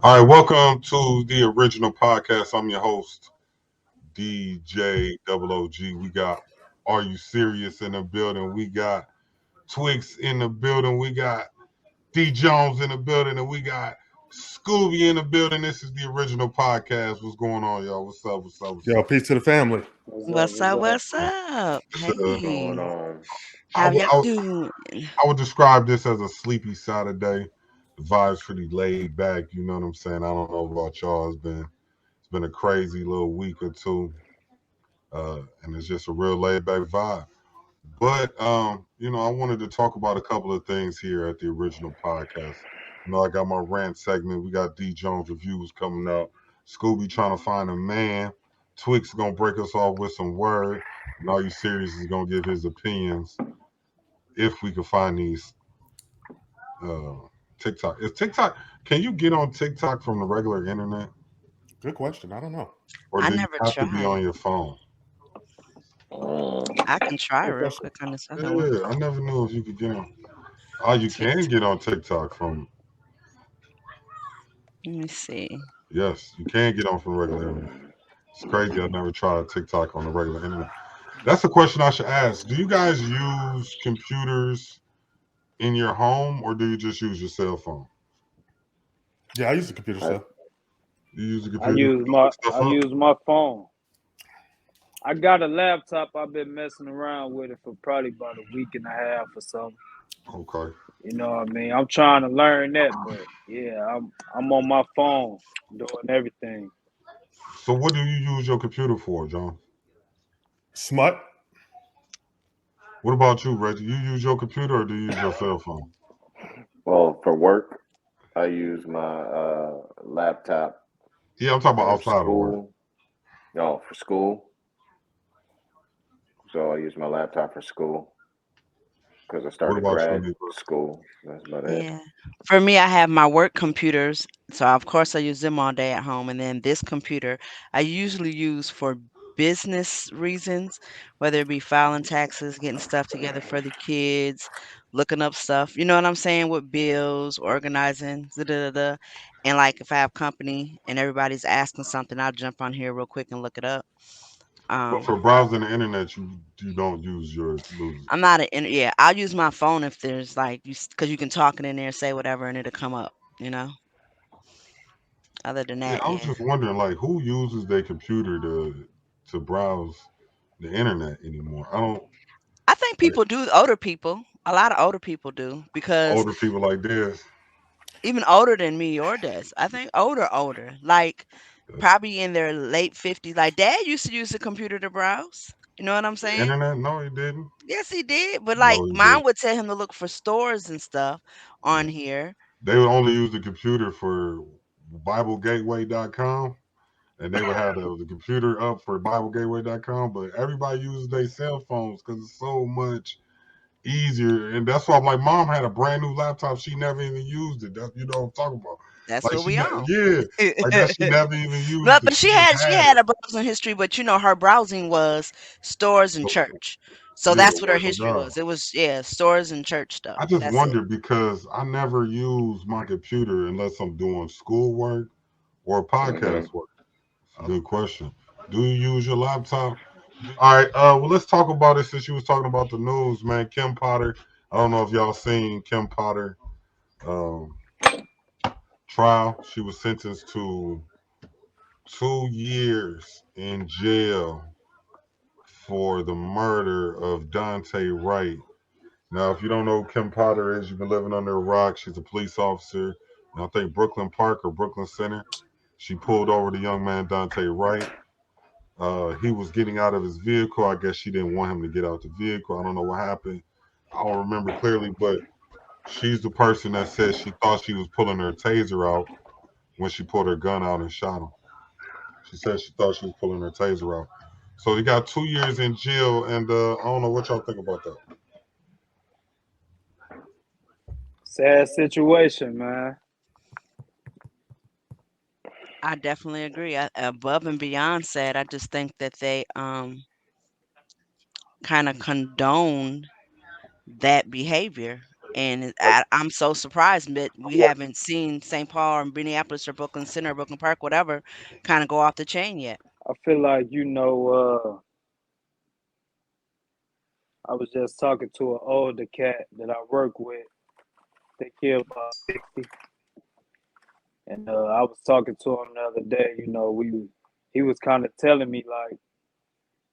All right, welcome to the Original Podcast. I'm your host, DJ Double OG. We got Are You Serious in the building? We got Twix in the building. We got D Jones in the building, and we got Scooby in the building. This is the Original Podcast. What's going on, y'all? What's up? What's up? What's Yo, up? peace to the family. What's up? What's What's up? up? What's up? Uh, Going Hey, on? I, how would, y'all I, would, doing? I would describe this as a sleepy Saturday. The vibe's pretty laid back. You know what I'm saying? I don't know about y'all. It's been a crazy little week or two. And it's just a real laid back vibe. But I wanted to talk about a couple of things here at the Original Podcast. I got my rant segment. We got D Jones reviews coming up. Scooby trying to find a man. Twix gonna break us off with some word. And Are You Serious is gonna give his opinions if we can find these uh TikTok. Is TikTok can you get on TikTok from the regular internet? Good question. I don't know. Or I do you never have to be tried on it. your phone? Mm. I can try Good real question. quick on this other one. Yeah, I never knew if you could get on. Oh, you can TikTok. get on TikTok from. Let me see. Yes, you can get on from the regular internet. It's crazy. I never tried TikTok on the regular internet. That's a question I should ask. Do you guys use computers in your home or do you just use your cell phone? Yeah, I use the computer I, stuff. You use a I computer to use look my stuff I up? use my phone. I got a laptop. I've been messing around with it for probably about a week and a half or something. Okay. You know what I mean? I'm trying to learn that, but yeah, I'm on my phone doing everything. So what do you use your computer for, John? Smut. What about you, Reggie? You use your computer or do you use your cell phone? Well, for work, I use my laptop. Yeah, I'm talking about For outside of work. school, no, for school. So I use my laptop for school because I What started about you, grad Nico? school. That's about it. Yeah. For me, I have my work computers. So, of course, I use them all day at home. And then this computer, I usually use for business reasons, whether it be filing taxes, getting stuff together for the kids, looking up stuff. You know what I'm saying? With bills, organizing, da da da. Da. And like if I have company and everybody's asking something, I'll jump on here real quick and look it up. But Um, for browsing the internet, you don't use your lose. I'm not yeah, I'll use my phone if there's like because you can talk it in there, say whatever, and it'll come up. You know. Other than Yeah, that, I was yeah. just wondering, like, who uses their computer to browse the internet anymore? I don't I think like people do. Older people, a lot of older people do because older people like this. even older than me or does. I think older, like probably in their late 50s. Like dad used to use the computer to browse. You know what I'm The saying? internet? No, he didn't. Yes, he did. But like No, he mine did. would tell him to look for stores and stuff on here. They would only use the computer for BibleGateway.com, and they would have the computer up for BibleGateway.com. But everybody uses their cell phones because it's so much easier. And that's why I'm like, mom had a brand new laptop. She never even used it. That, you know what I'm talking about? That's Like what we on. yeah, like that. She never even But used it. but She she just had she had had it. a browsing history, but her browsing was stores and So church. So yeah, the that's what her word of history God. was. It was yeah, stores and church stuff. I just That's it. wonder because I never use my computer unless I'm doing schoolwork or Hmm. podcast work. It's a good question. Do you use your laptop? All right. Well, let's talk about it since you was talking about the news, man. Kim Potter. I don't know if y'all seen Kim Potter um, trial. She was sentenced to 2 years in jail for the murder of Dante Wright. Now, if you don't know who Kim Potter is, you've been living under a rock. She's a police officer. And I think Brooklyn Park or Brooklyn Center. She pulled over the young man Dante Wright. He was getting out of his vehicle. I guess she didn't want him to get out the vehicle. I don't know what happened. I don't remember clearly, but she's the person that said she thought she was pulling her taser out when she pulled her gun out and shot him. She said she thought she was pulling her taser out. So he got 2 years in jail, and I don't know what y'all think about that. Sad situation, man. I definitely agree. Above and beyond said, I just think that they kind of condone that behavior. And I'm so surprised that we haven't seen St. Paul or Minneapolis or Brooklyn Center, Brooklyn Park, whatever, kind of go off the chain yet. I feel like I was just talking to an older cat that I work with. I think he about 60, and I was talking to him the other day. He was kind of telling me like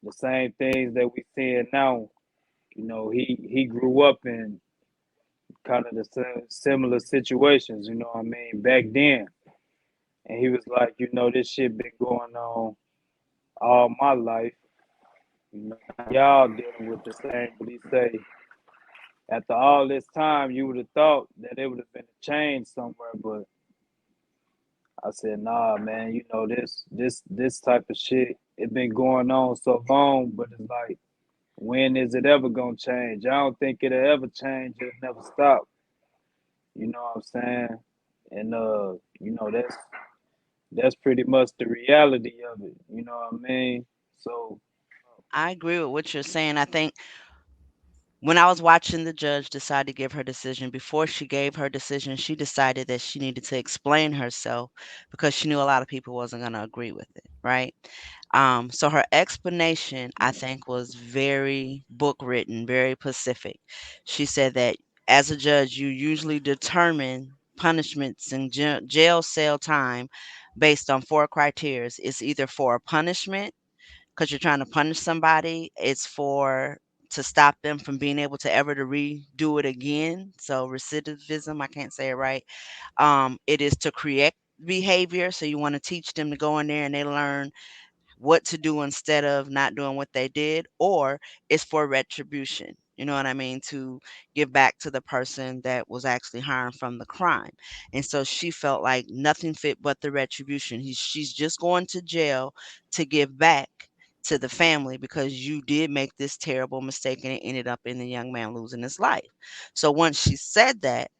the same things that we seeing now. He grew up in kind of the similar situations. You know what I mean? Back then, and he was like, this shit been going on all my life. Now y'all dealing with the same, but he say after all this time, you would have thought that it would have been a change somewhere, but I said, nah, man. This type of shit, it been going on so long, but it's like, when is it ever gonna change? I don't think it'll ever change. It'll never stop. You know what I'm saying? And that's pretty much the reality of it. You know what I mean? So I agree with what you're saying. I think when I was watching the judge decide to give her decision, before she gave her decision, she decided that she needed to explain herself because she knew a lot of people wasn't going to agree with it, right? So her explanation, I think, was very book written, very pacific. She said that as a judge, you usually determine punishments and jail cell time based on four criteria. It's either for a punishment, because you're trying to punish somebody. It's for to stop them from being able to ever to redo it again. So recidivism, I can't say it right. It is to correct behavior. So you want to teach them to go in there and they learn what to do instead of not doing what they did, or it's for retribution. You know what I mean? To give back to the person that was actually harmed from the crime. And so she felt like nothing fit but the retribution. She's just going to jail to give back to the family because you did make this terrible mistake and it ended up in the young man losing his life. So once she said that,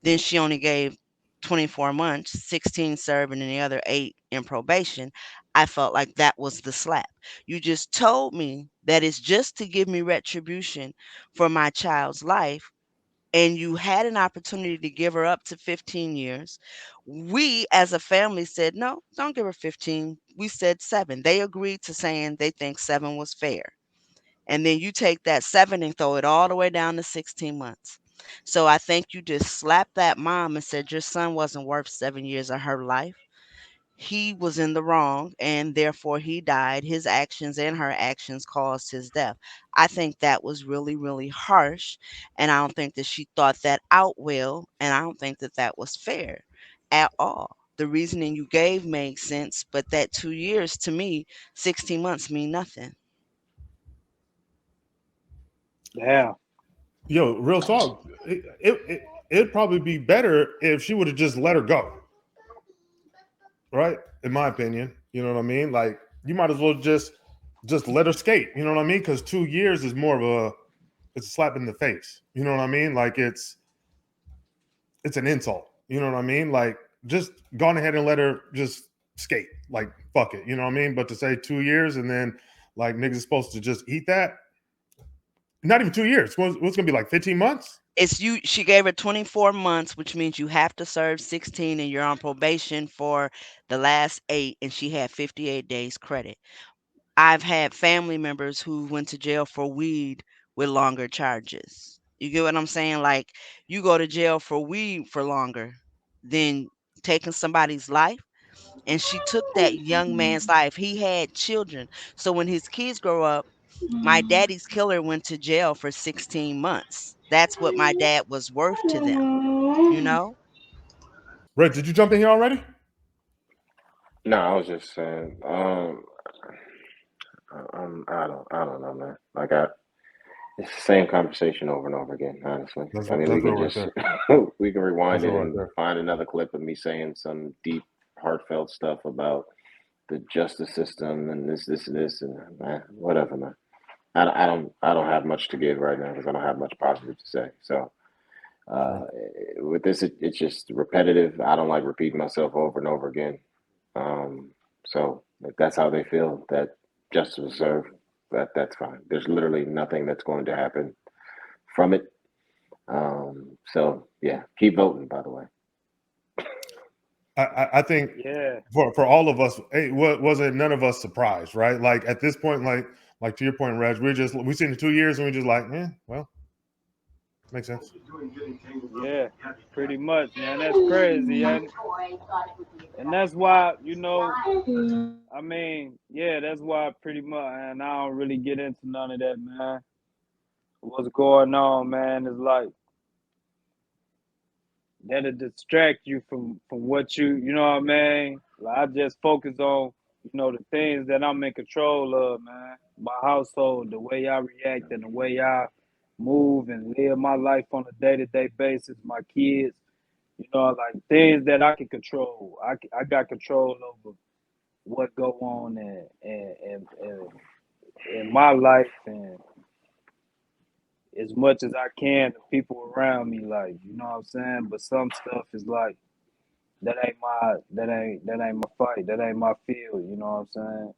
then she only gave 24 months, 16 serving and the other 8 in probation. I felt like that was the slap. You just told me that it's just to give me retribution for my child's life, and you had an opportunity to give her up to 15 years. We as a family said, no, don't give her 15. We said 7. They agreed to saying they think 7 was fair. And then you take that 7 and throw it all the way down to 16 months. So I think you just slapped that mom and said your son wasn't worth 7 years of her life. He was in the wrong and therefore he died. His actions and her actions caused his death. I think that was really, really harsh. And I don't think that she thought that out well. And I don't think that that was fair at all. The reasoning you gave made sense, but that 2 years to me, 16 months mean nothing. yeah, Yo, real talk. It'd probably be better if she would have just let her go, right? In my opinion, you know what I mean. Like you might as well just let her skate. You know what I mean? Because 2 years is more of it's a slap in the face. You know what I mean? Like it's an insult. You know what I mean? Like just gone ahead and let her just skate. Like fuck it. You know what I mean? But to say 2 years and then like niggas supposed to just eat that. Not even 2 years. What's gonna be like 15 months? It's you She gave her 24 months, which means you have to serve 16 and you're on probation for the last 8 and she had 58 days credit. I've had family members who went to jail for weed with longer charges. You get what I'm saying? Like you go to jail for weed for longer than taking somebody's life. And she took that young man's life. He had children. So when his kids grow up, my daddy's killer went to jail for 16 months. That's what my dad was worth to them, you know? Red, did you jump in here already? No, I was just saying. I don't know, man. Like it's the same conversation over and over again. Honestly, That's I mean, we that's can real right just there. we can rewind That's it real right and there. find another clip of me saying some deep, heartfelt stuff about the justice system and this, and whatever, man. I don't have much to give right now because I don't have much positive to say. So uh, Sure. with this, it's just repetitive. I don't like repeating myself over and over again. Um, so if that's how they feel that justice was served, that's fine. There's literally nothing that's going to happen from it. So yeah, keep voting. By the way, I think Yeah. for all of us, wasn't none of us surprised, right? Like at this point, like to your point, Reg, we seen the 2 years and we're just like, well, makes sense. Yeah, pretty much, man. That's crazy, and that's why, I mean, yeah, that's why pretty much, and I don't really get into none of that, man. What's going on, man, is like that'll distract you from what you know what I mean? Like I just focus on, the things that I'm in control of, man. My household, the way I react and the way I move and live my life on a day-to-day basis, my kids, like things that I can control. I got control over what go on and in my life and as much as I can the people around me, like, you know what I'm saying? But some stuff is like that ain't my fight. That ain't my field, you know what I'm saying?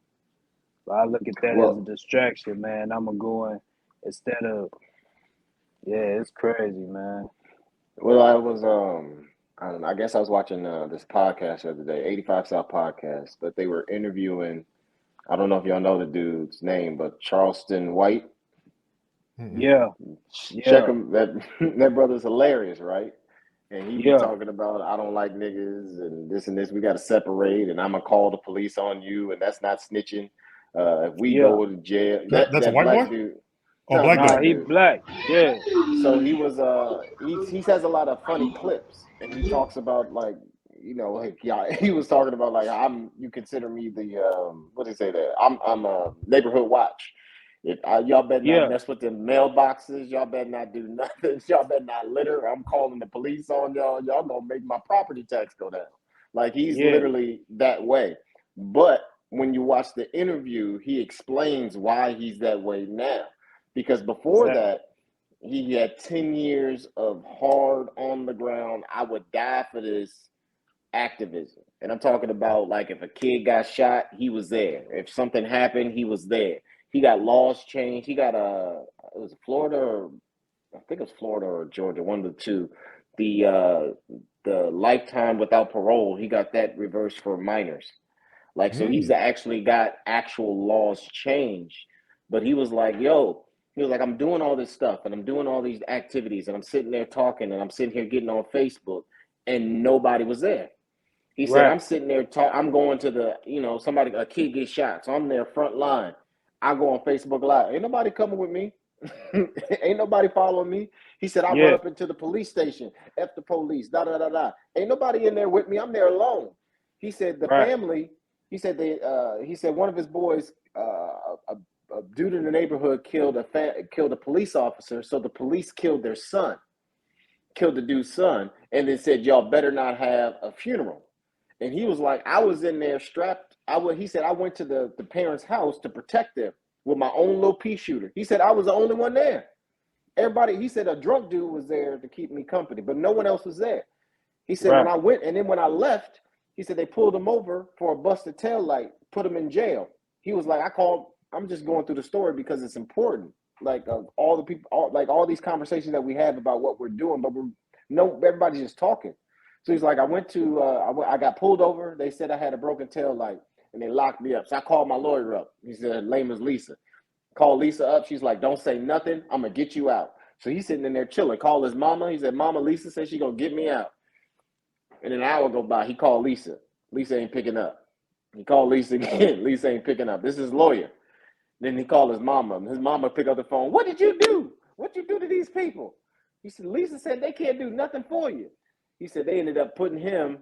But I look at that as a well, distraction, man. I'ma go in instead of it's crazy, man. I was I don't know. I guess I was watching this podcast the other day, 85 South podcast, but they were interviewing. I don't know if y'all know the dude's name, but Charleston White. Mm-mm. Yeah, Check yeah, him. That brother's hilarious, right? And he be yeah, talking about I don't like niggas and this and this. We got to separate, and I'm gonna call the police on you, and that's not snitching. If we yeah. go to jail, That's a that white boy? black dude, Oh, no, it's a black Nah, dude. black he dude. black. Yeah, So he was he says a lot of funny clips, and he talks about like like yeah, he was talking about like you consider me the what did he say there? I'm a neighborhood watch. If y'all better not yeah, mess with them mailboxes, y'all better not do nothing. Y'all better not litter. I'm calling the police on y'all. Y'all gonna make my property tax go down. Like he's yeah. literally that way. But when you watch the interview, he explains why he's that way now. Because before Exactly. that, he had 10 years of hard on the ground. I would die for this activism. And I'm talking about like if a kid got shot, he was there. If something happened, he was there. He got laws changed. He got it was Florida or I think it was Florida or Georgia, one of the two. The lifetime without parole, he got that reversed for minors. Like, so he's actually got actual laws changed. But he was like, yo, he was like, I'm doing all this stuff and I'm doing all these activities and I'm sitting there talking and I'm sitting here getting on Facebook and nobody was there. He said, Right, I'm sitting there, I'm going to a kid gets shot. So I'm there front line. I go on Facebook Live. Ain't nobody coming with me. Ain't nobody following me. He said, I run yeah, up into the police station, F the police, da da da da. Ain't nobody in there with me. I'm there alone. He said, the right, family, he said one of his boys, a dude in the neighborhood killed a police officer. So the police killed their son, killed the dude's son, and then said, y'all better not have a funeral. And he was like, I was in there strapped. He said, I went to the parents' house to protect them with my own little pea shooter. He said, I was the only one there. Everybody, he said, a drunk dude was there to keep me company, but no one else was there. He said, when right, I went, and then when I left, he said, they pulled him over for a busted tail light, put him in jail. He was like, I'm just going through the story because it's important. Like all the people, all these conversations that we have about what we're doing, but everybody's just talking. So he's like, I got pulled over. They said I had a broken tail light and they locked me up. So I called my lawyer up. He said, her name is Lisa. Called Lisa up. She's like, don't say nothing. I'm going to get you out. So he's sitting in there chilling. Called his mama. He said, Mama, Lisa said she's going to get me out. And an hour go by. He called Lisa. Lisa ain't picking up. He called Lisa again. Lisa ain't picking up. This is his lawyer. Then he called his mama. His mama picked up the phone. What did you do? What you do to these people? He said, Lisa said they can't do nothing for you. He said they ended up putting him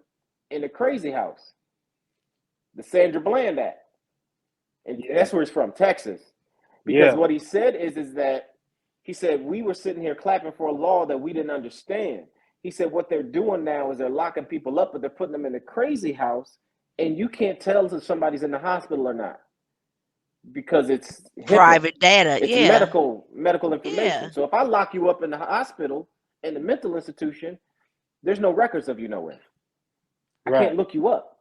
in the crazy house, the Sandra Bland Act. And yeah, that's where he's from, Texas. Because yeah, what he said is that he said, we were sitting here clapping for a law that we didn't understand. He said, what they're doing now is they're locking people up, but they're putting them in the crazy house, and you can't tell if somebody's in the hospital or not because it's HIPAA. Private data. It's Yeah. medical information. Yeah. So if I lock you up in the hospital, in the mental institution, there's no records of you nowhere. I right, can't look you up.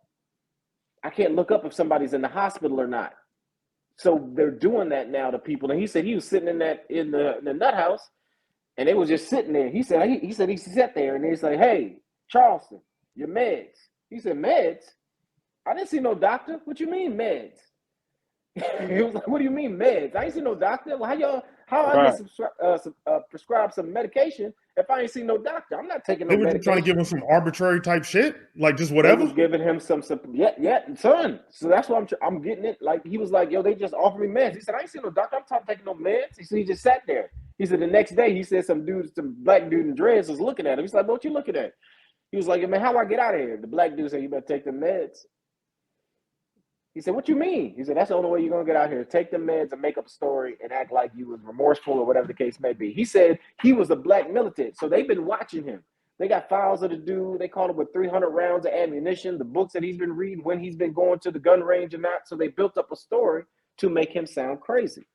I can't look up if somebody's in the hospital or not. So they're doing that now to people. And he said he was sitting in the nut house, and they was just sitting there. He said he sat there, and he's like, "Hey, Charleston, your meds." He said, "Meds? I didn't see no doctor. What you mean meds?" He was like, "What do you mean meds? I ain't see no doctor. Well, how I get prescribed some medication if I ain't seen no doctor? I'm not taking no They were just trying to medication." give him some arbitrary type shit, like just They whatever. was giving him some son. So that's why I'm getting it. Like he was like, "Yo, they just offered me meds." He said, "I ain't seen no doctor. I'm not taking no meds." He said he just sat there. He said the next day he said some black dude in dreads was looking at him. He's like, "What you looking at?" He was like, "Man, how do I get out of here?" The black dude said, "You better take the meds." He said, "What you mean?" He said, "That's the only way you're going to get out here. Take the meds and make up a story and act like you was remorseful or whatever the case may be." He said he was a black militant. So they've been watching him. They got files of the dude. They caught him with 300 rounds of ammunition, the books that he's been reading, when he's been going to the gun range or not. So they built up a story to make him sound crazy.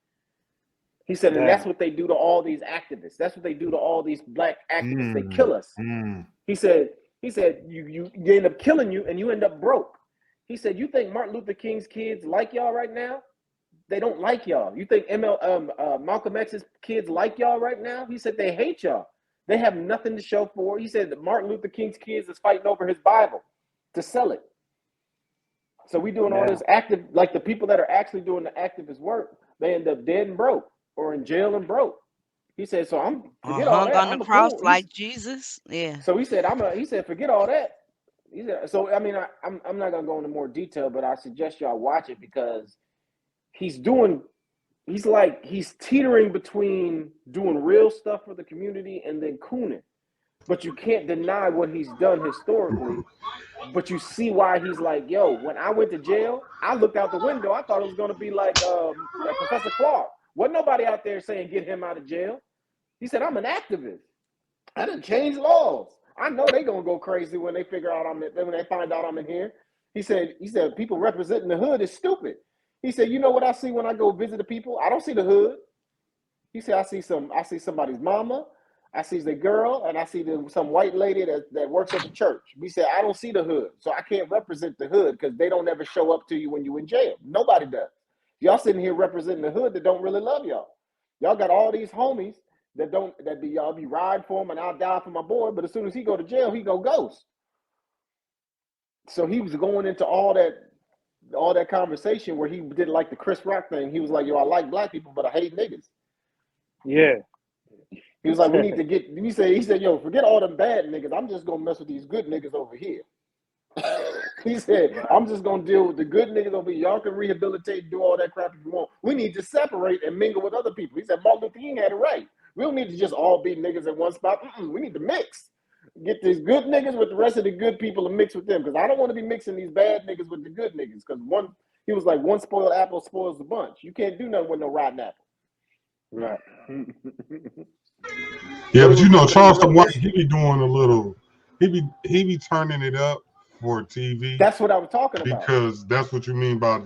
He said, and that's what they do to all these activists. That's what they do to all these black activists. They kill us. He said, you end up killing you and you end up broke. He said, "You think Martin Luther King's kids like y'all right now? They don't like y'all. You think Malcolm X's kids like y'all right now?" He said, "They hate y'all. They have nothing to show for it." He said that Martin Luther King's kids is fighting over his Bible to sell it. So we doing all this active, like the people that are actually doing the activist work, they end up dead and broke or in jail and broke. He said, "So forget all Hung that. on the I'm a cross cool." like Jesus. Yeah. So he said, he said, "Forget all that." He said, so I mean, I'm not gonna go into more detail, but I suggest y'all watch it because he's teetering between doing real stuff for the community and then cooning. But you can't deny what he's done historically. But you see why he's like, "Yo, when I went to jail, I looked out the window. I thought it was gonna be like Professor Clark. Wasn't nobody out there saying get him out of jail." He said, "I'm an activist. I done changed laws. I know they gonna go crazy when they when they find out I'm in here." He said, "People representing the hood is stupid." He said, "You know what I see when I go visit the people? I don't see the hood." He said, I see somebody's mama, I see the girl, and I see some white lady that works at the church." He said, "I don't see the hood, so I can't represent the hood because they don't ever show up to you when you in jail. Nobody does. Y'all sitting here representing the hood that don't really love y'all. Y'all got all these homies y'all be riding for him, and I'll die for my boy, but as soon as he go to jail, he go ghost." So he was going into all that conversation where he did like the Chris Rock thing. He was like, "Yo, I like black people, but I hate niggas." Yeah. He was like, "We need to get." He said, "Yo, forget all them bad niggas. I'm just gonna mess with these good niggas over here." He said, "I'm just gonna deal with the good niggas over here. Y'all can rehabilitate and do all that crap if you want. We need to separate and mingle with other people." He said, "Martin Luther King had it right. We don't need to just all be niggas in one spot. We need to mix. Get these good niggas with the rest of the good people and mix with them. Because I don't want to be mixing these bad niggas with the good niggas. Because he was like, one spoiled apple spoils the bunch. You can't do nothing with no rotten apple." Right. Yeah, but you know, Charleston White, he be doing a little, he be turning it up for TV. That's what I was talking about. Because that's what you mean by,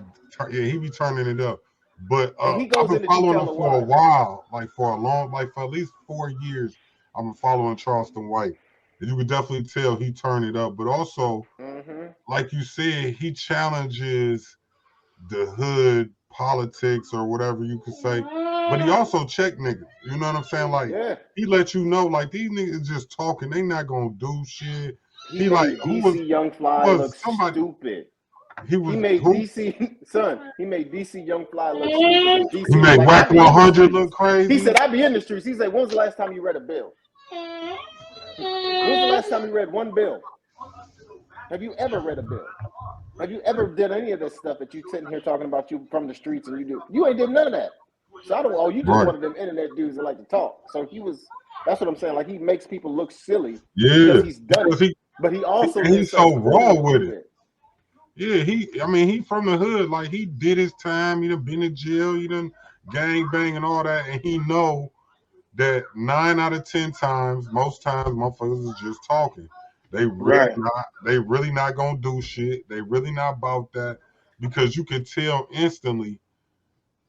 yeah, he be turning it up. But he goes I've been following him for a while, like for at least 4 years. I've been following Charleston White. And you can definitely tell he turned it up. But also, like you said, he challenges the hood politics or whatever you could say. But he also check niggas. You know what I'm saying? Like, he let you know, like, these niggas just talking. They not going to do shit. He made DC Young Fly look stupid. He made DC Young Fly look stupid. He made Whack 100 look crazy. He said, "I be in the streets." He said, "When was the last time you read a bill? When was the last time you read one bill? Have you ever read a bill? Have you ever did any of this stuff that you sitting here talking about you from the streets and you do? You ain't did none of that. So I don't. Oh, you just one of them internet dudes that like to talk." So that's what I'm saying. Like, he makes people look silly because he's done it. But he also he's so raw with it. Yeah, he from the hood. Like, he did his time. He done been in jail. He done gang bang and all that. And he know that 9 out of 10 times, most times, motherfuckers is just talking. They really not gonna do shit. They really not about that, because you can tell instantly,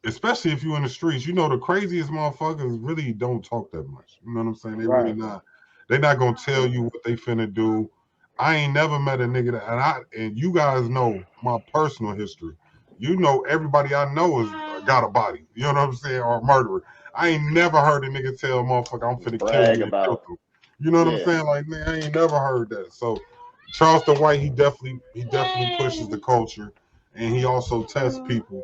especially if you're in the streets. You know, the craziest motherfuckers really don't talk that much. You know what I'm saying? They really not. They not gonna tell you what they finna do. I ain't never met a nigga that, and you guys know my personal history. You know, everybody I know got a body. You know what I'm saying? Or a murderer. I ain't never heard a nigga tell a motherfucker I'm finna kill Brag you and kill about. him. You know what I'm Yeah. saying? Like, man, I ain't never heard that. So Charleston White, he definitely pushes the culture, and he also tests people.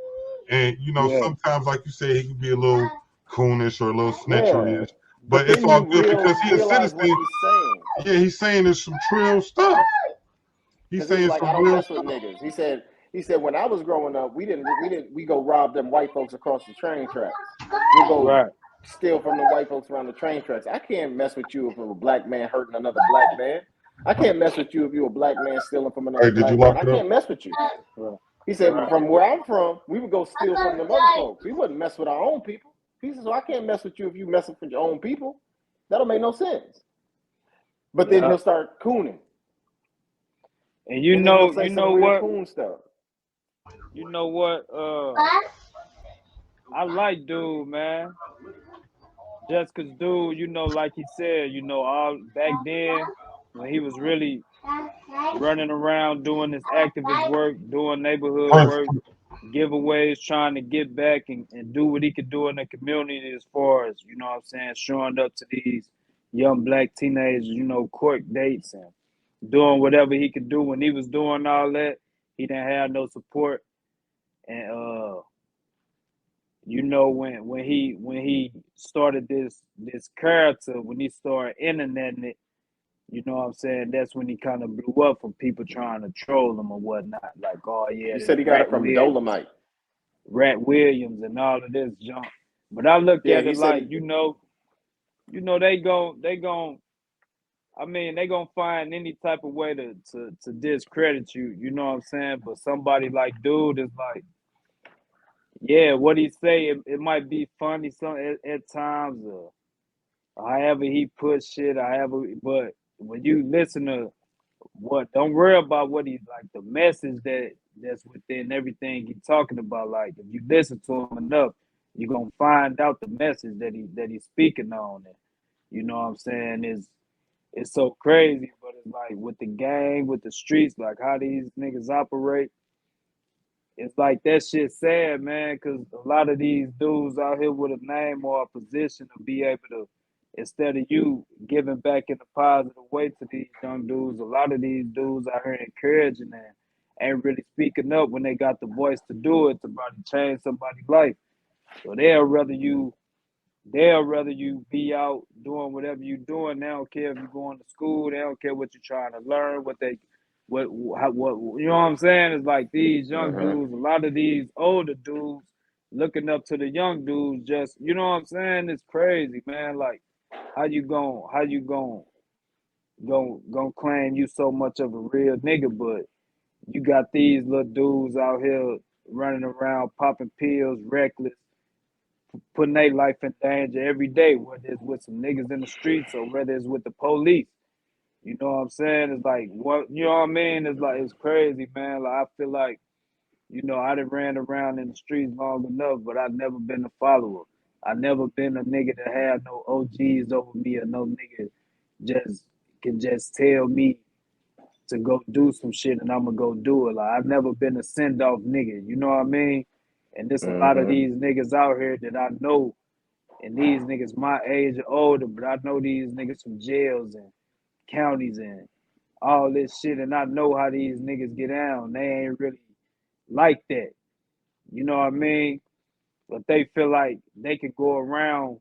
And you know, Yeah. sometimes, like you said, he can be a little coonish or a little Yeah. snitchery-ish, But but it's then all you good because he a realize what citizen. he's saying. Yeah, he's saying there's some trill stuff. He's Because he's saying like, I some don't real mess with stuff. niggas. He said when I was growing up, we go rob them white folks across the train tracks. We go Right. steal from the white folks around the train tracks. I can't mess with you if a black man hurting another black man. I can't mess with you if you're a black man stealing from another Hey, did you black lock man. I it up? can't mess with you. Right. He said, Right. from where I'm from, we would go steal from them other folks. We wouldn't mess with our own people. He said, so I can't mess with you if you messing with your own people. That'll make no sense. But then Yeah. he'll start cooning. And And then he'll say you some know real what? coon stuff. You know what? I like dude, man. Just cause dude, you know, like he said, you know, all back then when he was really running around doing his activist work, doing neighborhood Prince, work, giveaways, trying to get back and do what he could do in the community as far as, you know what I'm saying, showing up to these young black teenagers, you know, court dates and doing whatever he could do. When he was doing all that, he didn't have no support. And you know, when he started this character, when he started interneting it, you know what I'm saying? That's when he kind of blew up from people trying to troll him or whatnot. Like, oh yeah, He this said he got it from Dolomite. Rat Williams, and all of this junk. But I look Yeah, at he it said like, he. I mean, they gonna find any type of way to discredit you. You know what I'm saying? But somebody like dude is like, yeah, what he say, it might be funny some at times, or however he puts shit, however. But when you listen to what, don't worry about what he's like, the message that's within everything he's talking about. Like if you listen to him enough, you're gonna find out the message that he's speaking on. And you know what I'm saying? It's so crazy, but it's like with the gang, with the streets, like how these niggas operate. It's like that shit sad, man, because a lot of these dudes out here with a name or a position to be able to, instead of you giving back in a positive way to these young dudes, a lot of these dudes out here encouraging and ain't really speaking up when they got the voice to do it, to probably change somebody's life. So they'll rather you be out doing whatever you're doing. They don't care if you're going to school. They don't care what you're trying to learn. What you know what I'm saying? It's like these young Mm-hmm. dudes. A lot of these older dudes looking up to the young dudes. Just you know what I'm saying? It's crazy, man. Like how you going claim you so much of a real nigga, but you got these little dudes out here running around popping pills, reckless, putting their life in danger every day, whether it's with some niggas in the streets or whether it's with the police. You know what I'm saying? It's like what you know what I mean? It's like it's crazy, man. Like I feel like, you know, I done ran around in the streets long enough, but I've never been a follower. I never been a nigga that had no OGs over me or no nigga just can just tell me to go do some shit and I'm gonna go do it. Like I've never been a send off nigga. You know what I mean? And there's a lot of Mm-hmm. these niggas out here that I know, and these niggas my age or older, but I know these niggas from jails and counties and all this shit, and I know how these niggas get down. They ain't really like that. You know what I mean? But they feel like they could go around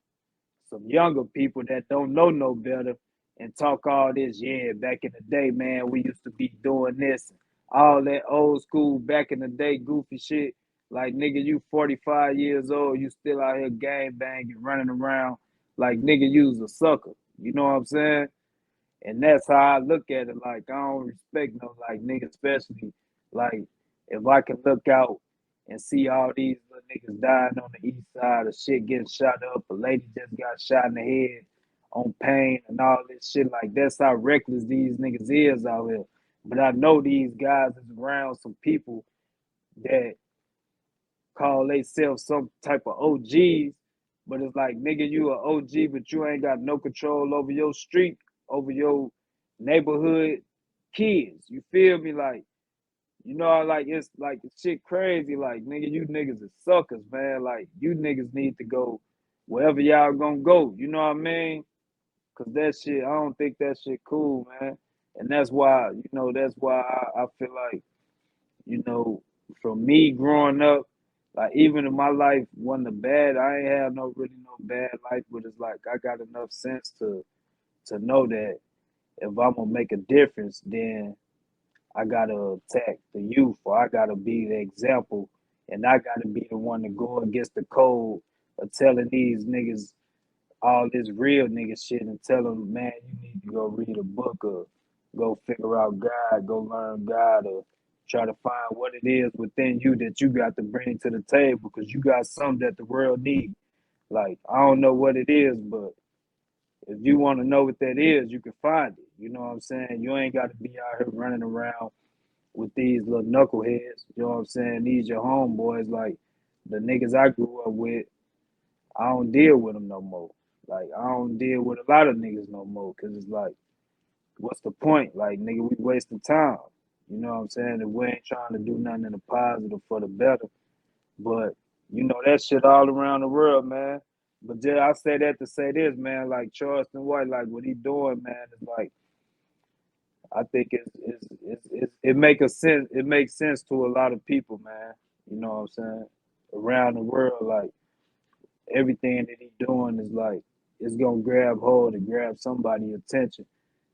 some younger people that don't know no better and talk all this. Yeah, back in the day, man, we used to be doing this, all that old school back in the day goofy shit. Like nigga, you 45 years old, you still out here gang banging, running around like nigga, you's a sucker. You know what I'm saying? And that's how I look at it. Like I don't respect no like nigga, especially like if I can look out and see all these little niggas dying on the east side, of shit getting shot up, a lady just got shot in the head on pain and all this shit. Like that's how reckless these niggas is out here. But I know these guys is around some people that call themselves some type of OGs, but it's like nigga, you a OG, but you ain't got no control over your street, over your neighborhood kids. You feel me? Like, you know, like it's like shit crazy. Like nigga, you niggas is suckers, man. Like you niggas need to go wherever y'all gonna go. You know what I mean? Cause that shit, I don't think that shit cool, man. And that's why, that's why I feel like, you know, from me growing up, like even if my life wasn't a bad, I ain't had no bad life, but it's like I got enough sense to know that if I'm gonna make a difference, then I gotta attack the youth, or I gotta be the example, and I gotta be the one to go against the code of telling these niggas all this real nigga shit and tell them, man, you need to go read a book or go figure out God, go learn God, or try to find what it is within you that you got to bring to the table, because you got something that the world needs. Like, I don't know what it is, but if you want to know what that is, you can find it. You know what I'm saying? You ain't got to be out here running around with these little knuckleheads. You know what I'm saying? These your homeboys. Like, the niggas I grew up with, I don't deal with them no more. Like, I don't deal with a lot of niggas no more, because it's like, what's the point? Like, nigga, we wasting time. You know what I'm saying? And we ain't trying to do nothing in the positive for the better. But, that shit all around the world, man. But just, I say that to say this, man. Like, Charleston White, like, what he doing, man, is like, I think it make a sense. It makes sense to a lot of people, man. You know what I'm saying? Around the world, like, everything that he doing is like, it's gonna grab hold and grab somebody's attention,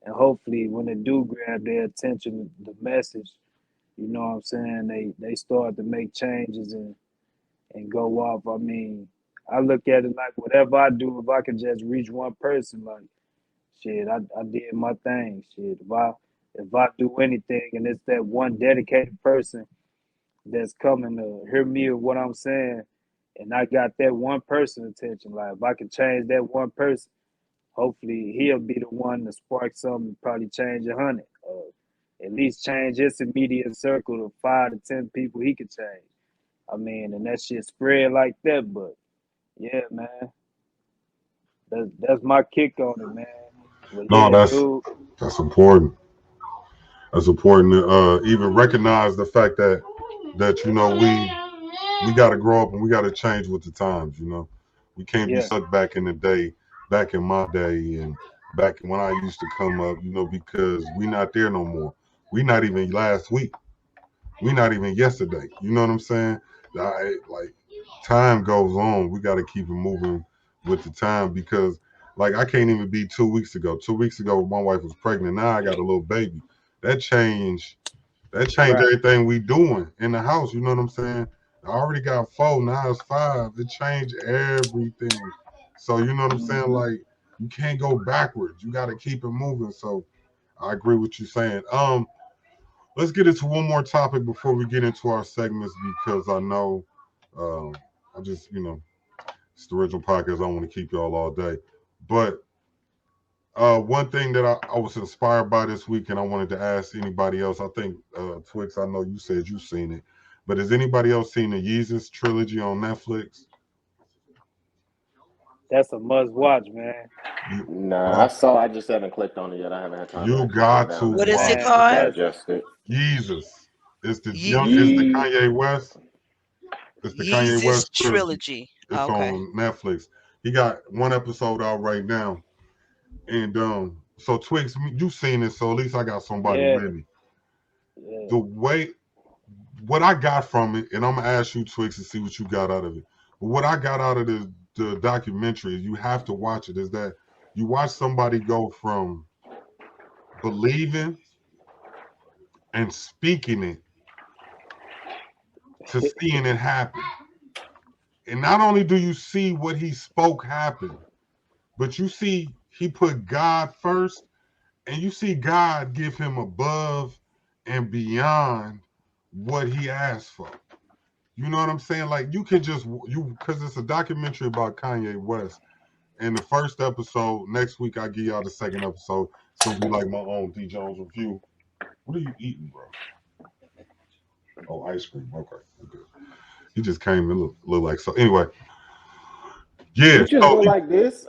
and hopefully when they do grab their attention, the message, you know what I'm saying, they start to make changes and go off. I mean, I look at it like, whatever I do, if I can just reach one person, like, shit, I did my thing. Shit, if I do anything and it's that one dedicated person that's coming to hear me or what I'm saying, and I got that one person attention, like, if I can change that one person, hopefully he'll be the one to spark something, probably change 100, or at least change his immediate circle of 5 to 10 people he could change. I mean, and that shit spread like that. But yeah, man, that's my kick on it, man. But No, yeah, that's dude. that's important. That's important to even recognize the fact that we got to grow up and we got to change with the times. We can't be Yeah, stuck back in the day, back in my day, and back when I used to come up. Because we not there no more. We not even last week. We not even yesterday. You know what I'm saying? Like, time goes on. We got to keep it moving with the time, because like I can't even be 2 weeks ago. 2 weeks ago, my wife was pregnant. Now I got a little baby. That changed. That changed right. everything we doing in the house. You know what I'm saying? I already got 4. Now it's 5. It changed everything. So you know what I'm saying? Mm-hmm. Like, you can't go backwards. You got to keep it moving. So I agree with you saying. Let's get into one more topic before we get into our segments, because I know, I just, it's the original podcast. I don't want to keep y'all all day. But one thing that I was inspired by this week, and I wanted to ask anybody else. I think, Twix, I know you said you've seen it, but has anybody else seen the Yeezus trilogy on Netflix? That's a must watch, man. You, Nah, uh, I just haven't clicked on it yet. I haven't had time to you actually sit got to down What and is it watch Man, it. called? that's digest it. Yeezus. It's the young. It's the Ye- Ye Kanye West. It's the Kanye Yeezus West trilogy. trilogy. It's Okay. on Netflix. He got one episode out right now, and so Twix, you seen it, so at least I got somebody yeah, with me. yeah. The way what I got from it, and I'm gonna ask you, Twix, to see what you got out of it. But what I got out of the documentary, you have to watch it, is that you watch somebody go from believing and speaking it to seeing it happen. And not only do you see what he spoke happen, but you see he put God first, and you see God give him above and beyond what he asked for. You know what I'm saying? Like, you can just because it's a documentary about Kanye West. And the first episode, next week I give y'all the second episode. It's gonna be like my own D Jones review. What are you eating, bro? Oh, ice cream. Okay, okay. He just came and look like so. Anyway, yeah. you just So go like this.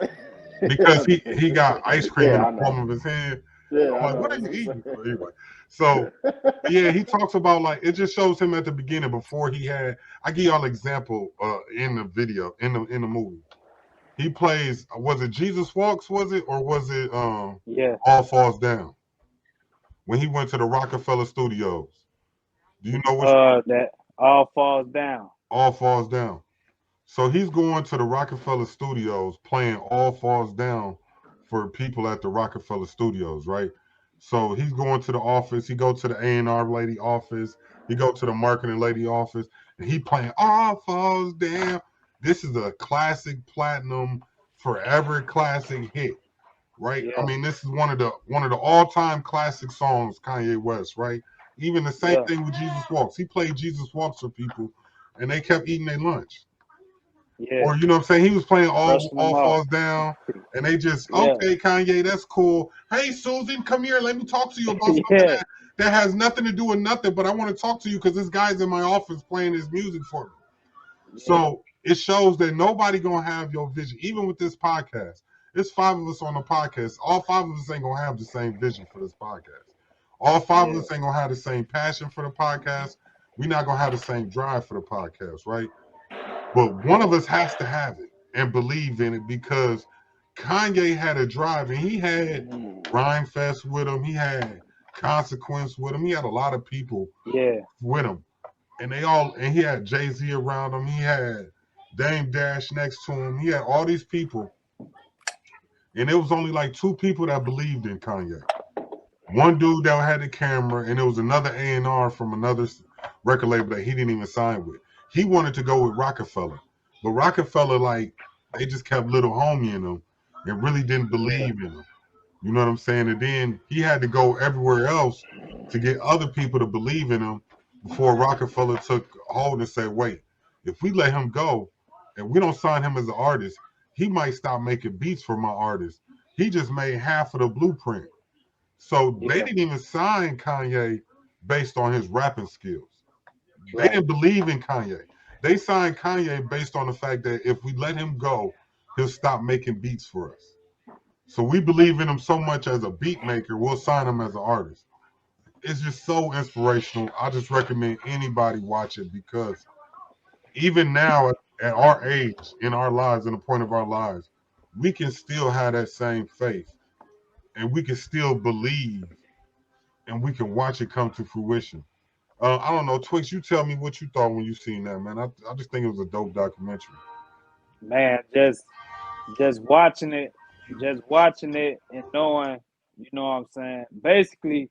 because he got ice cream in Yeah, the I know. palm of his hand. Yeah, I'm I like, what are know. you That's eating? what So I'm anyway, so yeah, he talks about, like, it just shows him at the beginning before he had. I give y'all an example in the video in the movie. He plays. Was it Jesus Walks? Was it or was it Yeah. All Falls Down? When he went to the Rockefeller Studios. Do you know which That all falls down. All Falls Down? So he's going to the Rockefeller Studios playing All Falls Down for people at the Rockefeller Studios, right? So he's going to the office. He go to the A&R lady office. He go to the marketing lady office, and he playing All Falls Down. This is a classic platinum, forever classic hit, right? I Yeah. mean, this is one of the all-time classic songs, Kanye West, right? Even the same Yeah. thing with Jesus Walks. He played Jesus Walks for people, and they kept eating their lunch. Yeah. Or you know what I'm saying? He was playing Rushing them all off. falls down, and they just Yeah. okay, Kanye, that's cool. Hey Susan, come here, let me talk to you about something Yeah. that has nothing to do with nothing, but I want to talk to you because this guy's in my office playing his music for me. Yeah. So it shows that nobody gonna have your vision, even with this podcast. There's 5 of us on the podcast. All 5 of us ain't gonna have the same vision for this podcast. All 5 of Yeah. us ain't gonna have the same passion for the podcast. We're not gonna have the same drive for the podcast, right? But one of us has to have it and believe in it because Kanye had a drive and he had Rhyme Fest with him. He had Consequence with him. He had a lot of people Yeah. with him. And he had Jay-Z around him. He had Dame Dash next to him. He had all these people. And it was only like 2 people that believed in Kanye. One dude that had the camera, and it was another A&R from another record label that he didn't even sign with. He wanted to go with Rockefeller, but Rockefeller, like, they just kept little homie in him and really didn't believe in him. You know what I'm saying? And then he had to go everywhere else to get other people to believe in him before Rockefeller took hold and said, wait, if we let him go and we don't sign him as an artist, he might stop making beats for my artist. He just made half of the blueprint. So they Yeah. didn't even sign Kanye based on his rapping skills. They Right. didn't believe in Kanye. They signed Kanye based on the fact that if we let him go, he'll stop making beats for us. So we believe in him so much as a beat maker, we'll sign him as an artist. It's just so inspirational. I just recommend anybody watch it because even now at our age, in our lives, in the point of our lives, we can still have that same faith and we can still believe and we can watch it come to fruition. I don't know, Twix. You tell me what you thought when you seen that, man. I just think it was a dope documentary. Man, just watching it, and knowing, you know what I'm saying? Basically,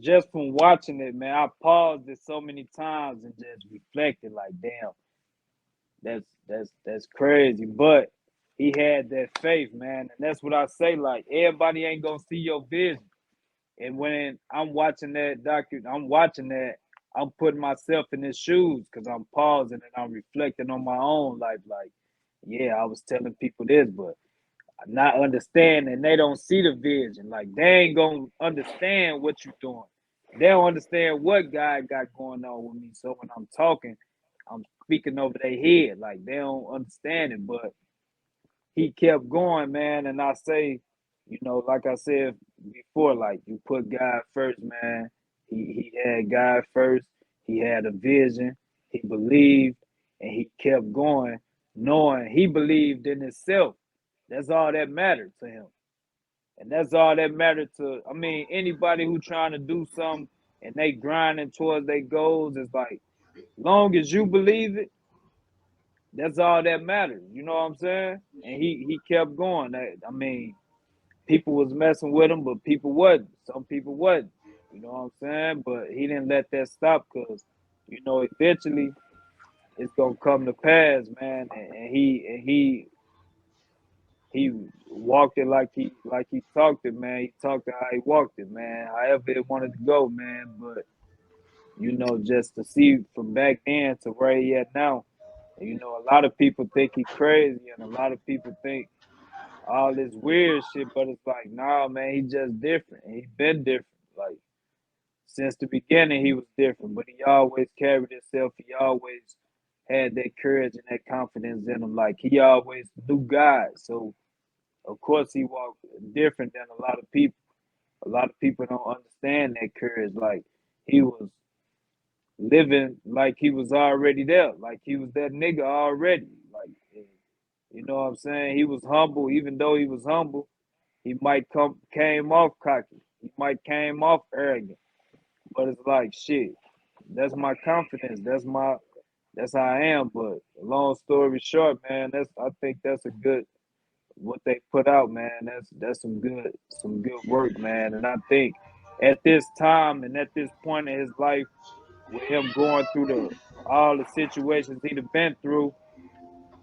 just from watching it, man, I paused it so many times and just reflected like, damn, that's crazy. But he had that faith, man. And that's what I say, like, everybody ain't gonna see your vision. And when I'm watching I'm putting myself in his shoes because I'm pausing and I'm reflecting on my own life. Like, yeah, I was telling people this, but not understanding. They don't see the vision. Like, they ain't gonna understand what you're doing. They don't understand what God got going on with me. So when I'm talking, I'm speaking over their head. Like, they don't understand it. But he kept going, man. And I say, you know, like I said before, like, you put God first, man. He had God first. He had a vision. He believed, and he kept going, knowing he believed in himself. That's all that mattered to him. And that's all that mattered to, I mean, anybody who trying to do something and they grinding towards their goals is like, long as you believe it, that's all that matters. You know what I'm saying? And he kept going. I mean, people was messing with him, but people wasn't. Some people wasn't. You know what I'm saying? But he didn't let that stop because, you know, eventually it's gonna come to pass, man. And he walked it like he talked it, man. He talked it how he walked it, man. However it wanted to go, man. But you know, just to see from back then to where he at now, you know, a lot of people think he crazy, and a lot of people think all this weird shit, but it's like, nah, man, he just different. And he been different. Like, since the beginning, he was different, but he always carried himself. He always had that courage and that confidence in him. Like, he always knew God. So, of course, he walked different than a lot of people. A lot of people don't understand that courage. Like, he was living like he was already there. Like, he was that nigga already. Like, You know what I'm saying? He was humble, even though he was humble. He might came off cocky. He might came off arrogant. But it's like shit. That's my confidence. That's how I am. But long story short, man, I think that's a good what they put out, man. That's some good work, man. And I think at this time and at this point in his life, with him going through all the situations he'd have been through,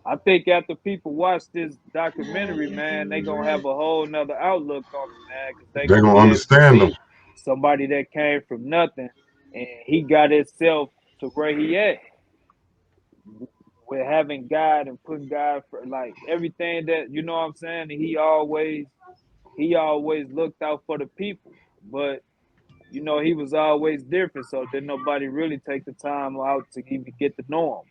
I think after people watch this documentary, man, they gonna have a whole nother outlook on him, man, because they They're gonna gonna be able to understand them. see somebody that came from nothing and he got himself to where he at with having God and putting God for like everything that you know what I'm saying. And he always looked out for the people, but you know he was always different. So did nobody really take the time out to even get to know him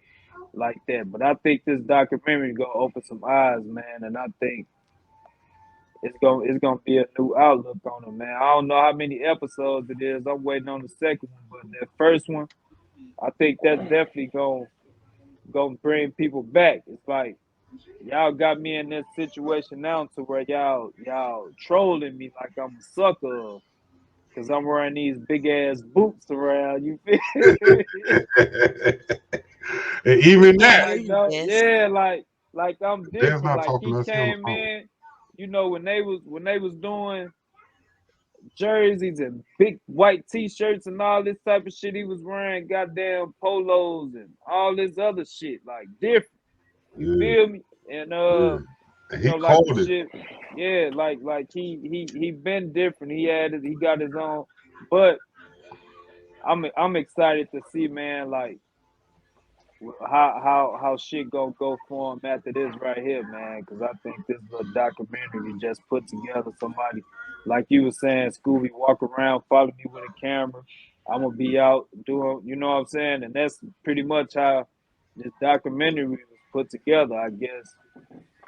like that. But I think this documentary gonna open some eyes, man, and I think it's gonna be a new outlook on him, man. I don't know how many episodes it is. I'm waiting on the second one, but that first one, I think that's definitely gonna bring people back. It's like y'all got me in this situation now to where y'all trolling me like I'm a sucker because I'm wearing these big ass boots around. You feel me? And even I that, hear Like you, no, Des. yeah, like I'm Dan's different. not Like talking he to us. He on the came phone. in, you know, when they was doing jerseys and big white t-shirts and all this type of shit, he was wearing goddamn polos and all this other shit, like different. You Yeah, feel me? And yeah. And you he know, like the called it. shit, yeah, like he been different. He got his own, but I'm excited to see, man, like how shit gonna go for him after this right here, man. Because I think this little documentary just put together somebody like you were saying, Scooby, walk around, follow me with a camera. I'm gonna be out doing, you know what I'm saying, and that's pretty much how this documentary was put together. I guess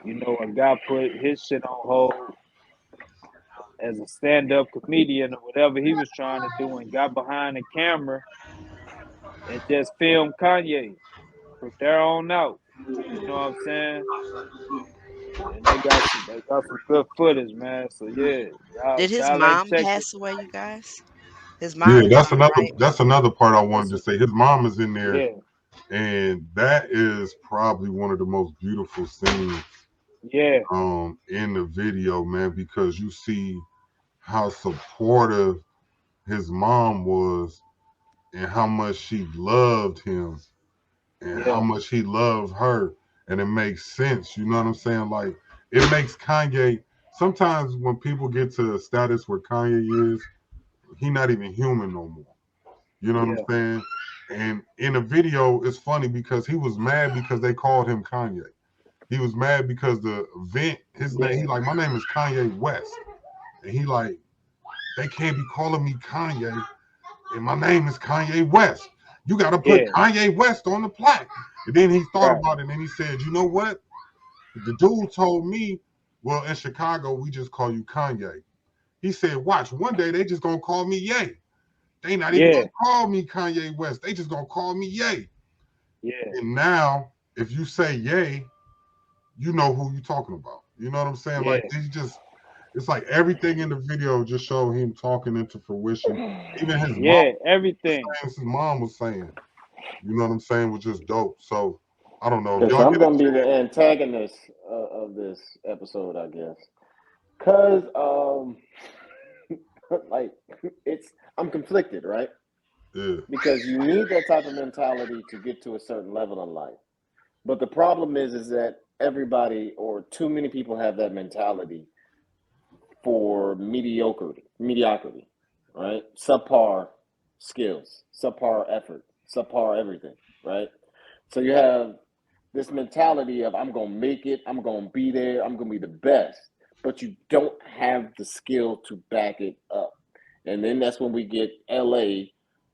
you know a guy put his shit on hold as a stand-up comedian or whatever he was trying to do, and got behind the camera and just filmed Kanye from there on out. You know what I'm saying? And they got some good footage, man. So yeah, Did his y'all ain't mom checked it. pass away, you guys? His Yeah, mom is on it, right? that's another part I wanted It's to say. His mom is in there, yeah, and that is probably one of the most beautiful scenes yeah, in the video, man, because you see how supportive his mom was and how much she loved him and how yeah, much he loved her. And it makes sense. You know what I'm saying? Like, it makes Kanye. Sometimes when people get to a status where Kanye is, he not even human no more. You know what I'm yeah, saying? And in the video, it's funny because he was mad because they called him Kanye. He was mad because the event, his name, he yeah, like, my name is Kanye West. And he like, they can't be calling me Kanye. And my name is Kanye West. You got to put yeah, Kanye West on the plaque. And then he thought right, about it and he said, you know what? The dude told me, well, in Chicago, we just call you Kanye. He said, watch, one day they just going to call me Ye. They not even going yeah, to call me Kanye West. They just going to call me Ye. yeah, And now, if you say Ye, you know who you talking about. You know what I'm saying? yeah, Like, it's like everything in the video just showed him talking into fruition. Even his mom yeah, everything. his mom was saying, you know what I'm saying, was just dope. So I don't know if Because y'all I'm get a gonna be the chance. antagonist of this episode, I guess. Cause like I'm conflicted, right? Yeah, Because you need that type of mentality to get to a certain level in life. But the problem is that everybody or too many people have that mentality for mediocrity, right? Subpar skills, subpar effort, subpar everything, right? So you have this mentality of I'm gonna make it, I'm gonna be there, I'm gonna be the best, but you don't have the skill to back it up. And then that's when we get LA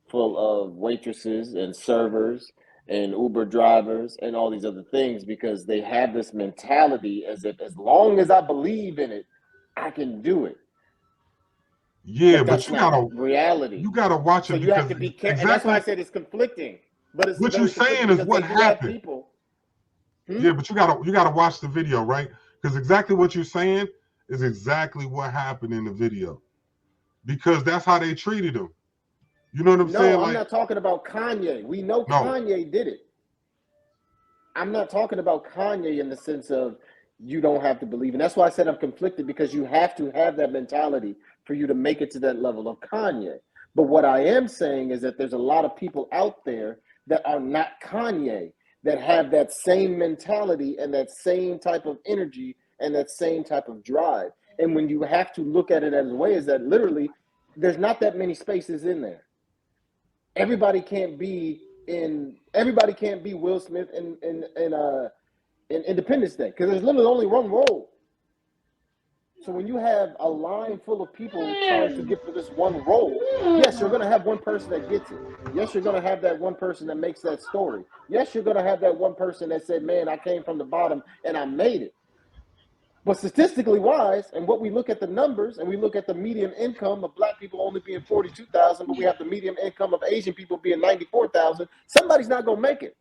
full of waitresses and servers and Uber drivers and all these other things because they have this mentality as if as long as I believe in it, I can do it. yeah, But but that's not reality. you gotta watch So it you have because to be careful. And that's why I exactly said it's conflicting. But it's what you very conflicting saying is because what they do have happened. people. Yeah, but you gotta watch the video, right? Because exactly what you're saying is exactly what happened in the video. Because that's how they treated him. You know what I'm saying? No, I'm Like, not talking about Kanye. We know no, Kanye did it. I'm not talking about Kanye in the sense of you don't have to believe. And that's why I said I'm conflicted, because you have to have that mentality for you to make it to that level of Kanye. But what I am saying is that there's a lot of people out there that are not Kanye that have that same mentality and that same type of energy and that same type of drive. And when you have to look at it as a way, is that literally there's not that many spaces in there. Everybody can't be Will Smith in Independence Day, because there's literally only one role. So when you have a line full of people trying to get for this one role, yes, you're going to have one person that gets it. Yes, you're going to have that one person that makes that story. Yes, you're going to have that one person that said, man, I came from the bottom and I made it. But statistically wise, and what we look at the numbers, and we look at the median income of Black people only being 42,000, but we have the median income of Asian people being 94,000, somebody's not going to make it.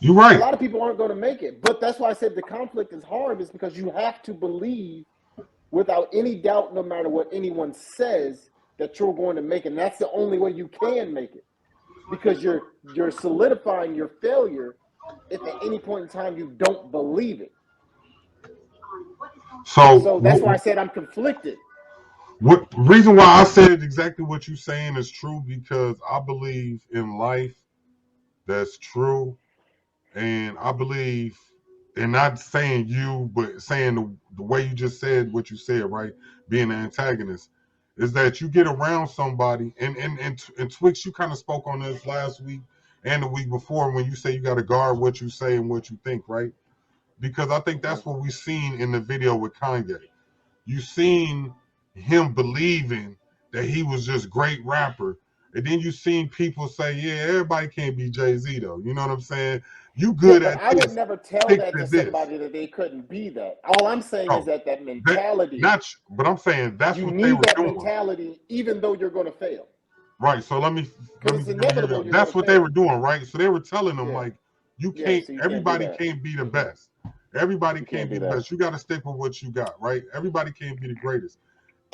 you're A right. lot of people aren't going to make it. But that's why I said the conflict is hard, is because you have to believe without any doubt, no matter what anyone says, that you're going to make it. And that's the only way you can make it, because you're solidifying your failure if at any point in time you don't believe it. So that's why I said I'm conflicted. What reason why I said exactly what you're saying is true, because I believe in life that's true, and I believe, and not saying you, but saying the way you just said what you said, right? Being an antagonist is that you get around somebody, and Twix, you kind of spoke on this last week and the week before when you say you got to guard what you say and what you think, right? Because I think that's what we seen in the video with Kanye. You seen him believing that he was just great rapper. And then you seen people say, yeah, everybody can't be Jay-Z though. You know what I'm saying? You good but at I would this, never tell stick that to to this. somebody that they couldn't be that. All I'm saying is No, that that mentality, not but I'm saying that's you what they need were that doing. mentality even though you're going to fail. Right. So let me Because it's hear you inevitable out. you're going That's to what they were fail. doing, right? So they were telling them Yeah. like, you Yeah, can't, so you can't do everybody that. can't be the best. Everybody You can't can't be do the that. best. You got to stick with what you got, right? Everybody can't be the greatest.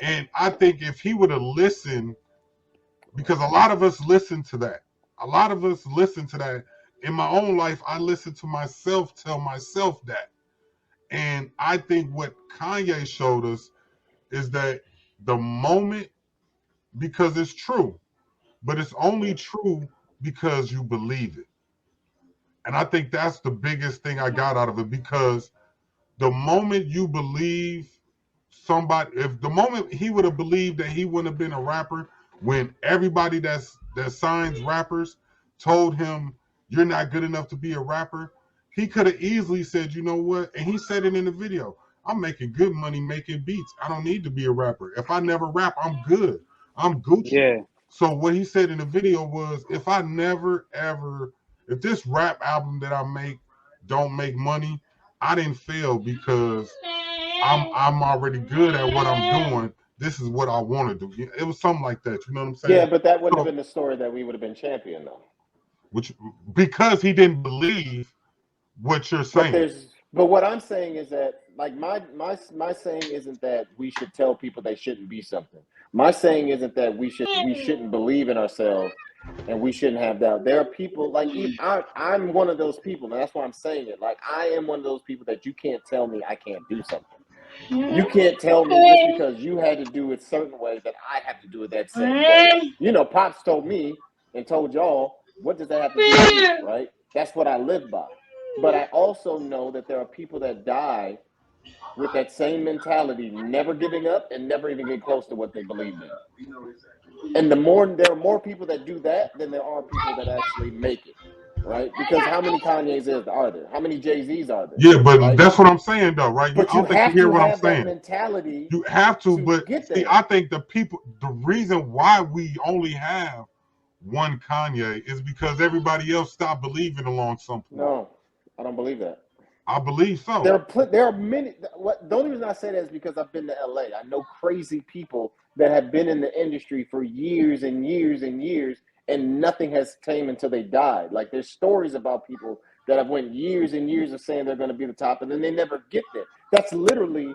And I think if he would have listened, because a lot of us listen to that. A lot of us listen to that. In my own life, I listen to myself tell myself that. And I think what Kanye showed us is that the moment, because it's true, but it's only true because you believe it. And I think that's the biggest thing I got out of it, because the moment you believe somebody, if the moment he would have believed that he wouldn't have been a rapper, when everybody that signs rappers told him you're not good enough to be a rapper, he could have easily said, you know what? And he said it in the video, I'm making good money making beats. I don't need to be a rapper. If I never rap, I'm good. I'm Gucci. Yeah. So what he said in the video was, if I never ever, if this rap album that I make don't make money, I didn't fail, because I'm already good at what I'm doing. This is what I want to do. It was something like that. You know what I'm saying? Yeah, but that wouldn't have So, been the story that we would have been champion though. which, because he didn't believe what you're saying. But what I'm saying is that, like, my saying isn't that we should tell people they shouldn't be something. My saying isn't that we shouldn't believe in ourselves and we shouldn't have doubt. There are people like I'm one of those people, and that's why I'm saying it. Like, I am one of those people that you can't tell me I can't do something. You can't tell me just because you had to do it a certain way that I have to do it that same way. You know, Pops told me and told y'all, what does that have to do with me, right? That's what I live by. But I also know that there are people that die with that same mentality, never giving up and never even getting close to what they believed in. And there are more people that do that than there are people that actually make it, right? Because how many Kanye's are there? How many Jay-Z's are there? Yeah, but Right? that's what I'm saying though, right? I But you don't think you have hear to what I'm have that saying. mentality You have to, to but get see, there. I think the reason why we only have one Kanye is because everybody else stopped believing along some point. No, I don't believe that. I believe so. There are many. The only reason I say that is because I've been to LA. I know crazy people that have been in the industry for years and years and years, and nothing has came until they died. Like, there's stories about people that have went years and years of saying they're going to be the top, and then they never get there. That's literally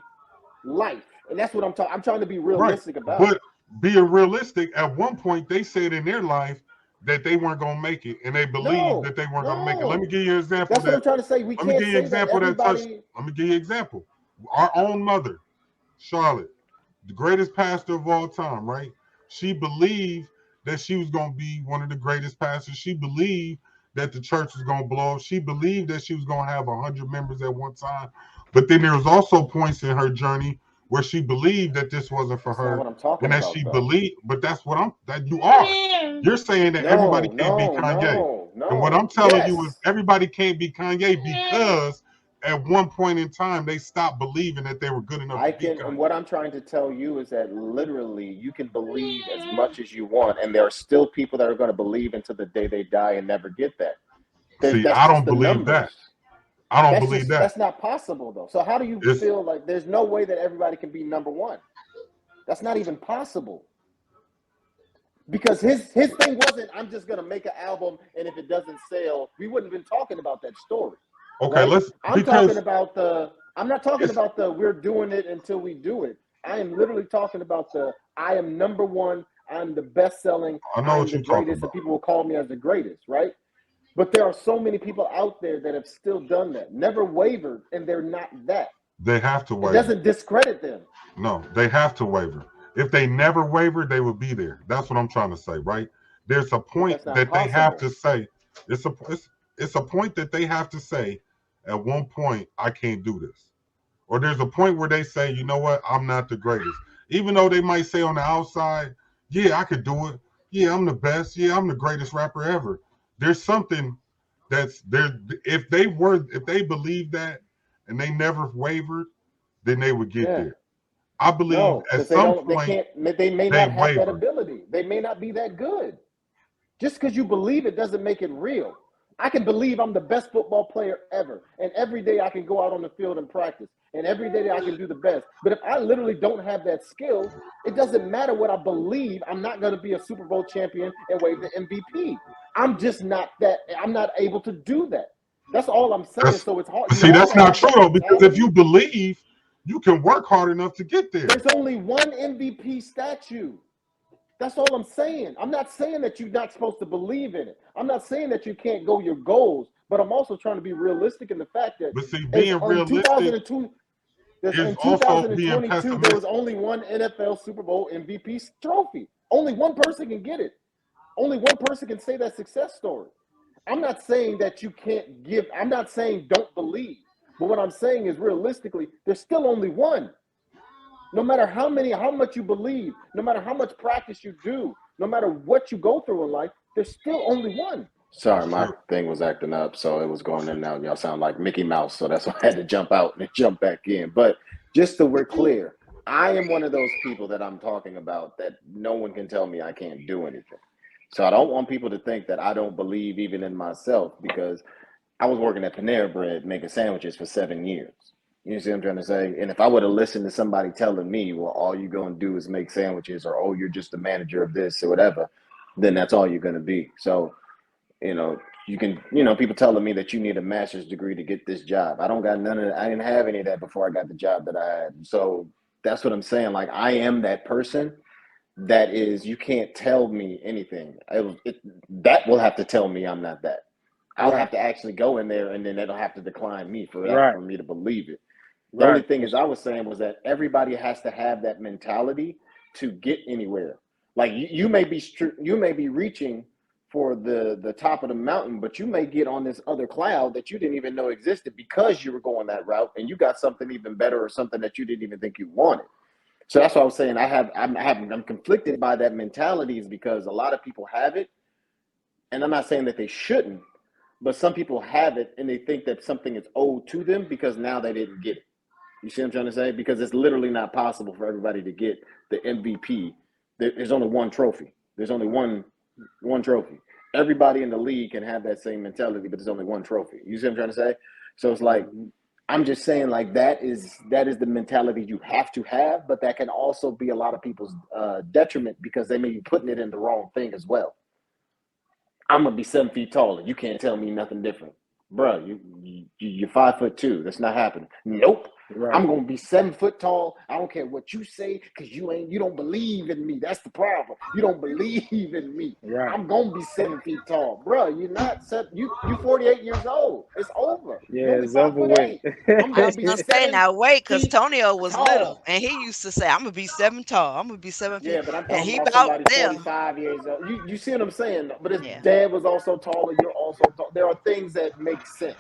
life, and that's what I'm talking. I'm trying to be realistic about. But being realistic, at one point they said in their life that they weren't gonna make it, and they believed that they weren't gonna make it. Let me give you an example. That's what I'm trying to say. We Let me can't give you an say that example everybody. Let me give you an example. Our own mother, Charlotte, the greatest pastor of all time, right? She believed that she was gonna be one of the greatest pastors. She believed that the church was gonna blow up. She believed that she was gonna have 100 members at one time. But then there was also points in her journey where she believed that this wasn't for her, Not what I'm talking and that about, she though. believed. But that's what you are. You're saying that everybody can't be Kanye. And what I'm telling you is everybody can't be Kanye because at one point in time they stopped believing that they were good enough to be Kanye. And what I'm trying to tell you is that literally you can believe as much as you want, and there are still people that are going to believe until the day they die and never get that. See, I don't believe that. I don't believe that. That's not possible, though. So how do you feel like there's no way that everybody can be number one? That's not even possible. Because his thing wasn't, I'm just going to make an album, and if it doesn't sell, we wouldn't have been talking about that story. Okay, right? I'm not talking about the we're doing it until we do it. I am literally talking about I am number one, I'm the best selling, I'm the greatest, and people will call me as the greatest, right? But there are so many people out there that have still done that, never wavered, and they're not that. They have to waver. It doesn't discredit them. No, they have to waver. If they never wavered, they would be there. That's what I'm trying to say, right? There's a point that they have to say. It's a point that they have to say. At one point, I can't do this. Or there's a point where they say, you know what, I'm not the greatest. Even though they might say on the outside, yeah, I could do it. Yeah, I'm the best. Yeah, I'm the greatest rapper ever. There's something that's there. If they believe that and they never wavered, then they would get there. I believe at some point they may not have that ability. They may not be that good. Just because you believe it doesn't make it real. I can believe I'm the best football player ever, and every day I can go out on the field and practice, and every day I can do the best. But if I literally don't have that skill, it doesn't matter what I believe. I'm not going to be a Super Bowl champion and wave the MVP. I'm just not that. I'm not able to do that. That's all I'm saying. So it's hard. See, that's not true though, because if you believe, you can work hard enough to get there. There's only one MVP statue. That's all I'm saying. I'm not saying that you're not supposed to believe in it. I'm not saying that you can't go your goals, but I'm also trying to be realistic in the fact that being realistic in 2022, there was only one NFL Super Bowl MVP trophy. Only one person can get it. Only one person can say that success story. I'm not saying that you can't give. I'm not saying don't believe. But what I'm saying is realistically, there's still only one. No matter how much you believe, no matter how much practice you do, no matter what you go through in life, there's still only one. Sorry, my thing was acting up, so it was going in and out. Y'all sound like Mickey Mouse, so that's why I had to jump out and jump back in. But just so we're clear, I am one of those people that I'm talking about that no one can tell me I can't do anything. So I don't want people to think that I don't believe even in myself, because I was working at Panera Bread making sandwiches for 7 years. You see what I'm trying to say? And if I would have listened to somebody telling me, well, all you're going to do is make sandwiches, or, oh, you're just the manager of this or whatever, then that's all you're going to be. So, you can, people telling me that you need a master's degree to get this job. I don't got none of that. I didn't have any of that before I got the job that I had. So that's what I'm saying. Like, I am that person that is, you can't tell me anything. That will have to tell me I'm not that. I'll have to actually go in there, and then it'll have to decline me for me to believe it. The only thing is I was saying was that everybody has to have that mentality to get anywhere. Like you may be reaching for the top of the mountain, but you may get on this other cloud that you didn't even know existed because you were going that route, and you got something even better or something that you didn't even think you wanted. So that's what I was saying. I'm conflicted by that mentality, is because a lot of people have it, and I'm not saying that they shouldn't, but some people have it and they think that something is owed to them because now they didn't get it. You see what I'm trying to say? Because it's literally not possible for everybody to get the MVP. There's only one trophy. There's only one trophy. Everybody in the league can have that same mentality, but there's only one trophy. You see what I'm trying to say? So it's like, I'm just saying, like, that is the mentality you have to have, but that can also be a lot of people's detriment, because they may be putting it in the wrong thing as well. I'm going to be 7 feet taller. You can't tell me nothing different. bro, you're 5'2". That's not happening. Nope. Right. I'm gonna be 7 foot tall. I don't care what you say, because you don't believe in me. That's the problem. You don't believe in me. Right. I'm gonna be 7 feet tall, bro. You're not set. You 48 years old. It's over. Yeah, You're only it's 5'8". I'm I gonna was be gonna say 7 now wait, cause feet Tonio was little tall. and he used to say, "I'm gonna be 7 tall. I'm gonna be 7 feet," Yeah, but I'm and talking he about about somebody there. 45 years old. You see what I'm saying? But his Yeah. dad was also taller. You're also tall. There are things that make sense.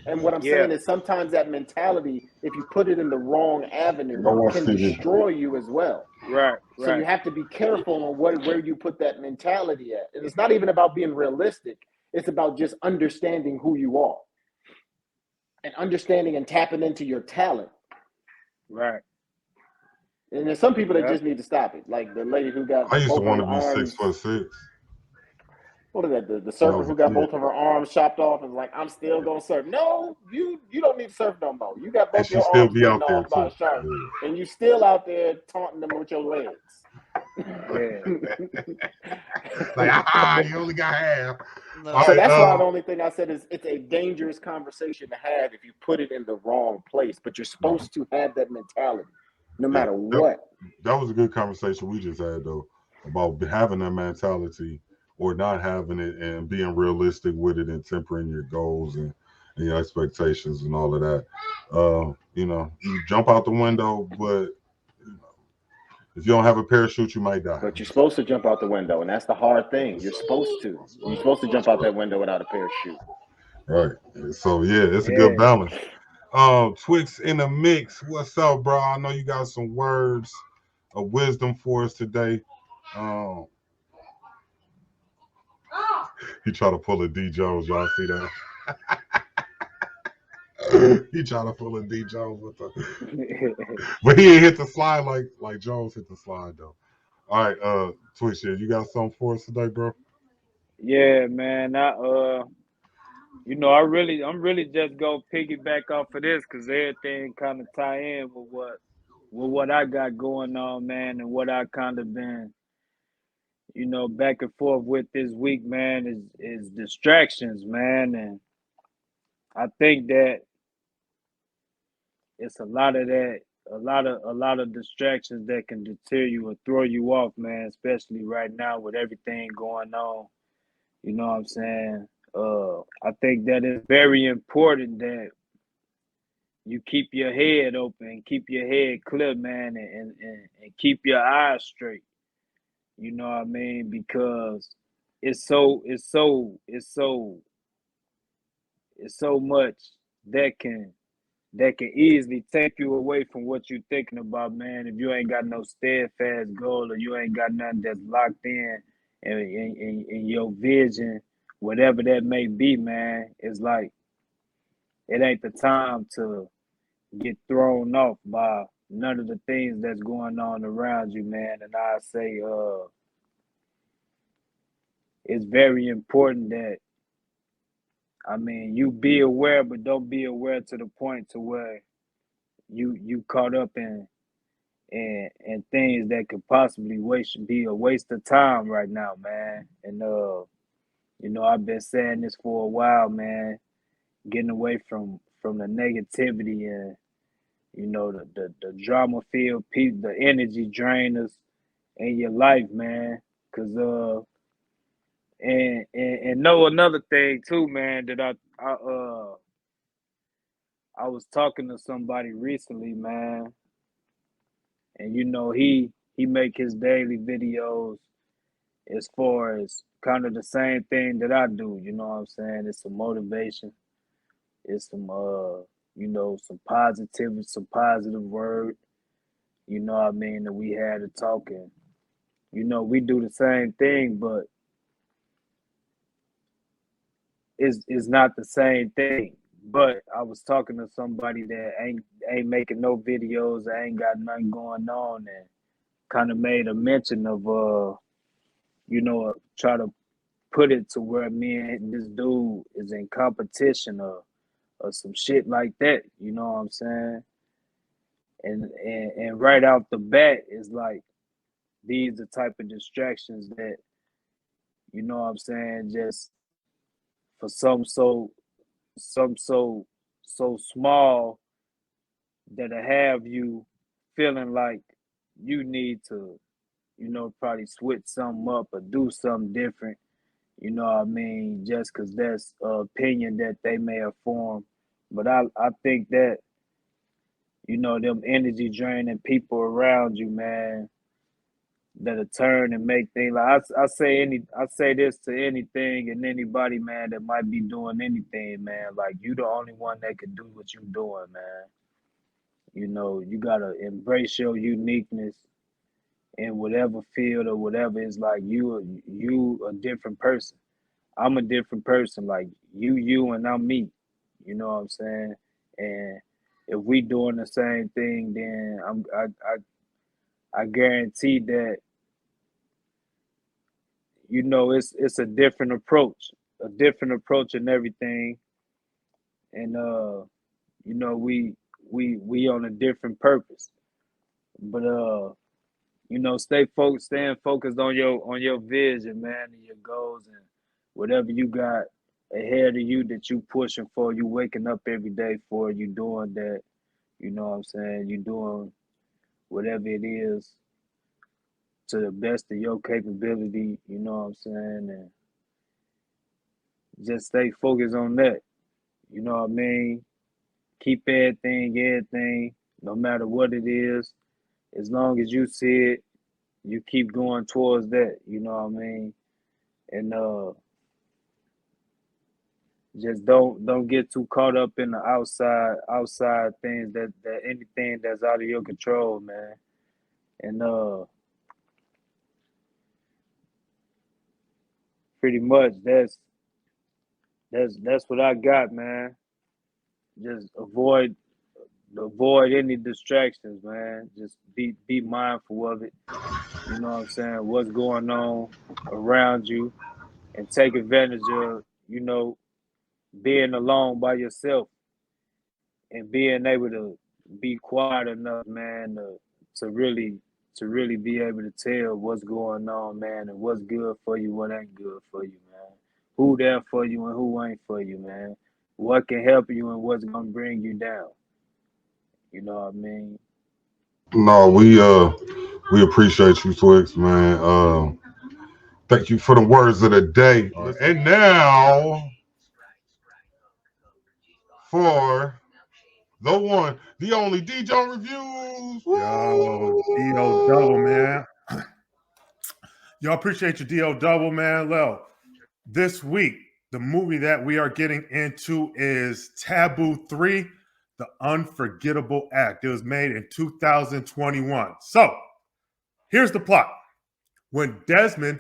And what I'm Yeah. saying is sometimes that mentality, if you put it in the wrong avenue, No one can Stevie. destroy you as well. Right. So you Right. have to be careful on where you put that mentality at. And it's not even about being realistic. It's about just understanding who you are and understanding and tapping into your talent. Right. And there's some people that Yeah. just need to stop it. Like the lady who I got used to both of want her to be arms. 6'6" What is that? The when I surfer was a who got kid, both of her arms chopped off and like, I'm still gonna surf. No, you don't need to surf no more. You got and both she your still arms be bitten out there off by too. a shark, Yeah. and you still out there taunting them with your legs. Yeah. Like, you only got half. Look, All So right, that's why the only thing I said is it's a dangerous conversation to have if you put it in the wrong place. But you're no, supposed to have that mentality, no yeah, matter what. that was a good conversation we just had though about having that mentality or not having it and being realistic with it and tempering your goals and your expectations and all of that. You jump out the window, but if you don't have a parachute, you might die. But you're supposed to jump out the window, and that's the hard thing. You're supposed to. You're supposed to jump out that window without a parachute. Right. So yeah, it's a good Yeah. balance. Twix in the mix. What's up, bro? I know you got some words of wisdom for us today. Um, he tried to pull a D Jones. Y'all see that? He tried to pull a D Jones with the, but he ain't hit the slide like Jones hit the slide though. All right, Twix, yeah, you got something for us today, bro? Yeah, man. I'm really just gonna piggyback off of this because everything kind of tie in with what I got going on, man, and what I kind of been, back and forth with this week, man, is distractions, man, and I think that it's a lot of that, a lot of distractions that can deter you or throw you off, man, especially right now with everything going on. You know what I'm saying? I think that it's very important that you keep your head open, keep your head clear, man, and keep your eyes straight. You know what I mean? Because it's so much that can easily take you away from what you're thinking about, man. If you ain't got no steadfast goal or you ain't got nothing that's locked in your vision, whatever that may be, man, it's like it ain't the time to get thrown off by none of the things that's going on around you, man. And I say, it's very important that you be aware, but don't be aware to the point to where you caught up in things that could possibly be a waste of time right now, man. And I've been saying this for a while, man. Getting away from the negativity and the drama filled people, the energy drainers in your life, man. Cause and know another thing too, man, that I was talking to somebody recently, man, and he make his daily videos as far as kind of the same thing that I do. You know what I'm saying? It's some motivation. It's some some positivity, some positive word. You know what I mean? That we had to talk and we do the same thing, but it's not the same thing. But I was talking to somebody that ain't making no videos, ain't got nothing going on, and kind of made a mention of try to put it to where me and this dude is in competition or some shit like that. You know what I'm saying? And right off the bat, it's like these the type of distractions that you know what I'm saying, just for some something so small that'll have you feeling like you need to, probably switch something up or do something different. You know what I mean? Just because that's an opinion that they may have formed. But I think that, them energy draining people around you, man, that'll turn and make things like I say this to anything and anybody, man, that might be doing anything, man. Like, you the only one that can do what you doing, man. You gotta embrace your uniqueness in whatever field or whatever. It's like you a different person. I'm a different person. Like, you and I'm me. You know what I'm saying? And if we doing the same thing, then I guarantee that, it's a different approach in everything. And we on a different purpose. But staying focused on your vision, man, and your goals, and whatever you got ahead of you that you pushing for, you waking up every day for, you doing that. You know what I'm saying? You doing whatever it is to the best of your capability. You know what I'm saying? And just stay focused on that. You know what I mean? Keep everything, no matter what it is. As long as you see it, you keep going towards that. You know what I mean? And just don't get too caught up in the outside things, that anything that's out of your control, man. And pretty much that's what I got, man. Just avoid any distractions, man. Just be mindful of it. You know what I'm saying? What's going on around you, and take advantage of, being alone by yourself and being able to be quiet enough, man, to really be able to tell what's going on, man, and what's good for you, what ain't good for you, man. Who there for you and who ain't for you, man. What can help you and what's gonna bring you down. You know what I mean? No, we appreciate you, Twix, man. Thank you for the words of the day. And now for the one, the only djonesreviews. Yo, D.O. double, man. Y'all appreciate your D.O. double, man. Well, this week, the movie that we are getting into is Taboo 3, The Unforgettable Act. It was made in 2021. So, here's the plot. When Desmond,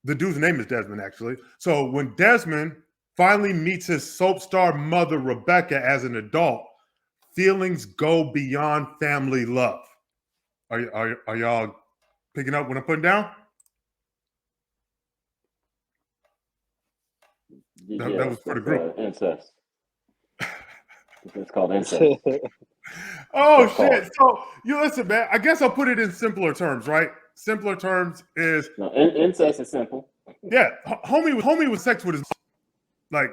the dude's name is Desmond, actually. So, when Desmond finally meets his soap star mother, Rebecca, as an adult, feelings go beyond family love. Are y'all picking up what I'm putting down? That was for the group. Incest. It's called incest. Oh, shit. So, you listen, man. I guess I'll put it in simpler terms, right? Simpler terms is... No, incest is simple. Yeah. Homie was sex with his... Like,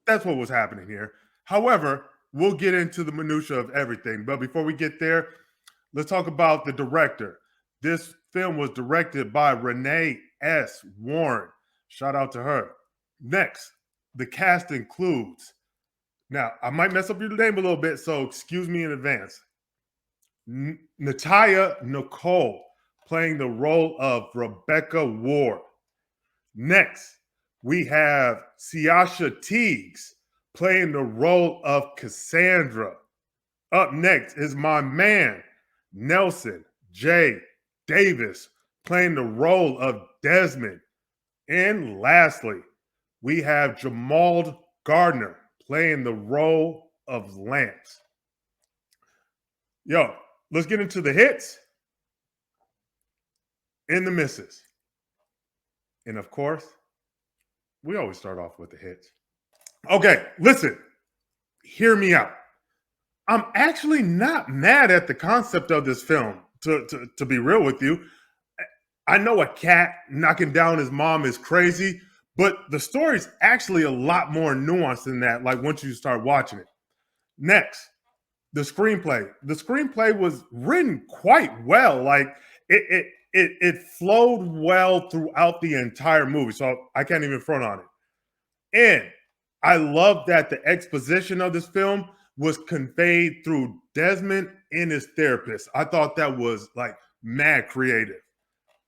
that's what was happening here. However, we'll get into the minutia of everything. But before we get there, let's talk about the director. This film was directed by Renee S. Warren. Shout out to her. Next, the cast includes... Now, I might mess up your name a little bit, so excuse me in advance. Nataya Nicole, playing the role of Rebecca Ward. Next, we have Siasha Teagues, playing the role of Cassandra. Up next is my man, Nelson J. Davis, playing the role of Desmond. And lastly, we have Jamal Gardner, playing the role of Lance. Yo, let's get into the hits and the misses. And of course, we always start off with the hits. Okay, listen, hear me out. I'm actually not mad at the concept of this film, to be real with you. I know a cat knocking down his mom is crazy, But the story's actually a lot more nuanced than that, like once you start watching it. Next, the screenplay. The screenplay was written quite well. Like it flowed well throughout the entire movie. So I can't even front on it. And I love that the exposition of this film was conveyed through Desmond and his therapist. I thought that was like mad creative.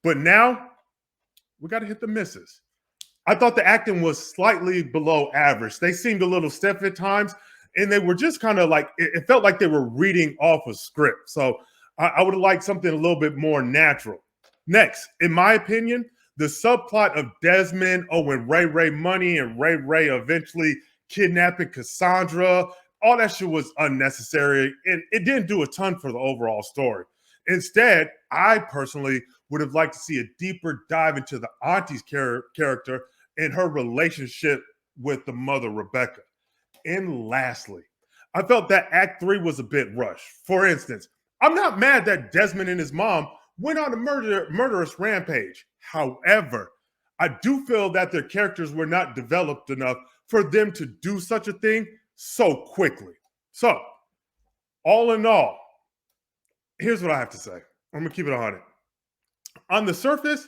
But now we got to hit the misses. I thought the acting was slightly below average. They seemed a little stiff at times, and they were just kind of like, it felt like they were reading off a script. So I would have liked something a little bit more natural. Next, in my opinion, the subplot of Desmond owing Ray money and Ray eventually kidnapping Cassandra, all that shit was unnecessary, and it didn't do a ton for the overall story. Instead, I personally would have liked to see a deeper dive into the auntie's character and her relationship with the mother, Rebecca. And lastly, I felt that Act 3 was a bit rushed. For instance, I'm not mad that Desmond and his mom went on a murderous rampage. However, I do feel that their characters were not developed enough for them to do such a thing so quickly. So, all in all, here's what I have to say. I'm going to keep it 100. On the surface,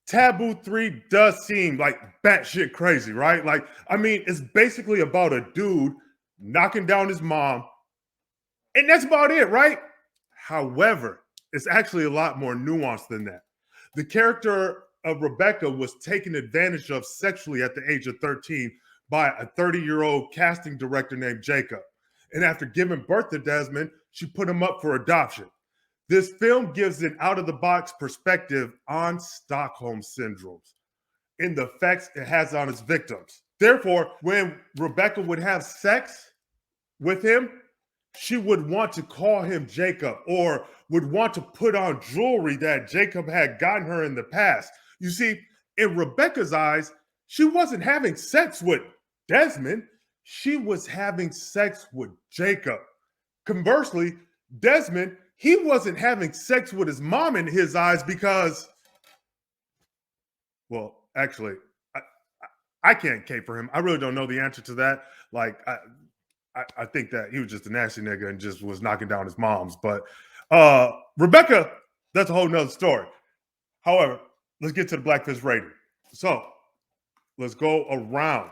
Taboo 3 does seem like batshit crazy, right? Like, I mean, it's basically about a dude knocking down his mom, and that's about it, right? However, it's actually a lot more nuanced than that. The character of Rebecca was taken advantage of sexually at the age of 13 by a 30-year-old casting director named Jacob. And after giving birth to Desmond, she put him up for adoption. This film gives an out-of-the-box perspective on Stockholm Syndrome and the effects it has on its victims. Therefore, when Rebecca would have sex with him, she would want to call him Jacob or would want to put on jewelry that Jacob had gotten her in the past. You see, in Rebecca's eyes, she wasn't having sex with Desmond. She was having sex with Jacob. Conversely, Desmond, he wasn't having sex with his mom in his eyes because, well, actually, I can't cape for him. I really don't know the answer to that. Like, I think that he was just a nasty nigga and just was knocking down his moms. But Rebecca, that's a whole nother story. However, let's get to the Black Fist rating. So let's go around.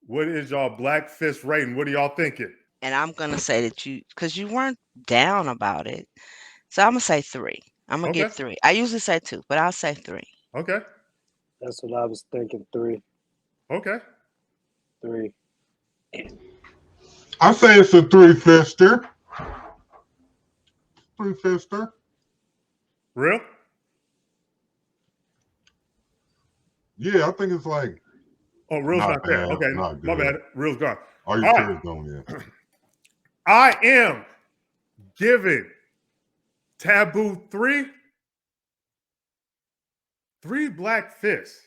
What is y'all Black Fist rating? What are y'all thinking? And I'm going to say that because you weren't down about it. So I'm going to say 3. I'm going to get 3. I usually say 2, but I'll say 3. Okay. That's what I was thinking, 3. Okay. 3. I say it's a 3-fister. 3-fister. Real? Yeah, I think it's like. Oh, Real's not there. Okay, not my bad. Real's gone. Are you serious? Don't yet. I am giving Taboo 3 Black Fists.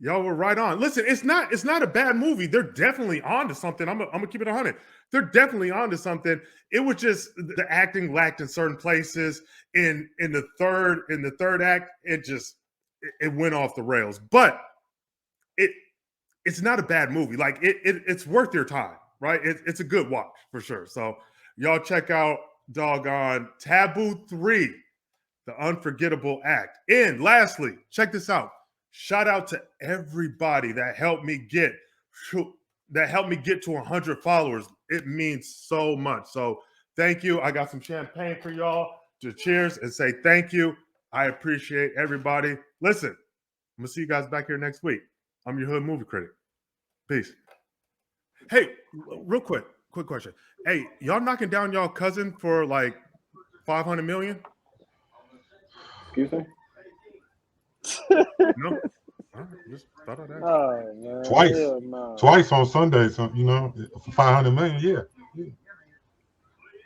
Y'all were right on. Listen, it's not a bad movie. They're definitely on to something. I'm gonna keep it 100. They're definitely on to something. It was just the acting lacked in certain places. In the third act, it went off the rails. But it's not a bad movie. Like it's worth your time, right? It's a good watch for sure. So y'all check out doggone Taboo 3, The Unforgettable Act. And lastly, check this out. Shout out to everybody that helped me get to 100 followers. It means so much. So thank you. I got some champagne for y'all to cheers and say thank you. I appreciate everybody. Listen, I'm gonna see you guys back here next week. I'm your hood movie critic. Peace. Hey, real quick question. Hey, y'all knocking down y'all cousin for like 500 million? Excuse me? No? Just thought of that. Oh, man. Twice. No. Twice on Sunday, so for 500 million, yeah.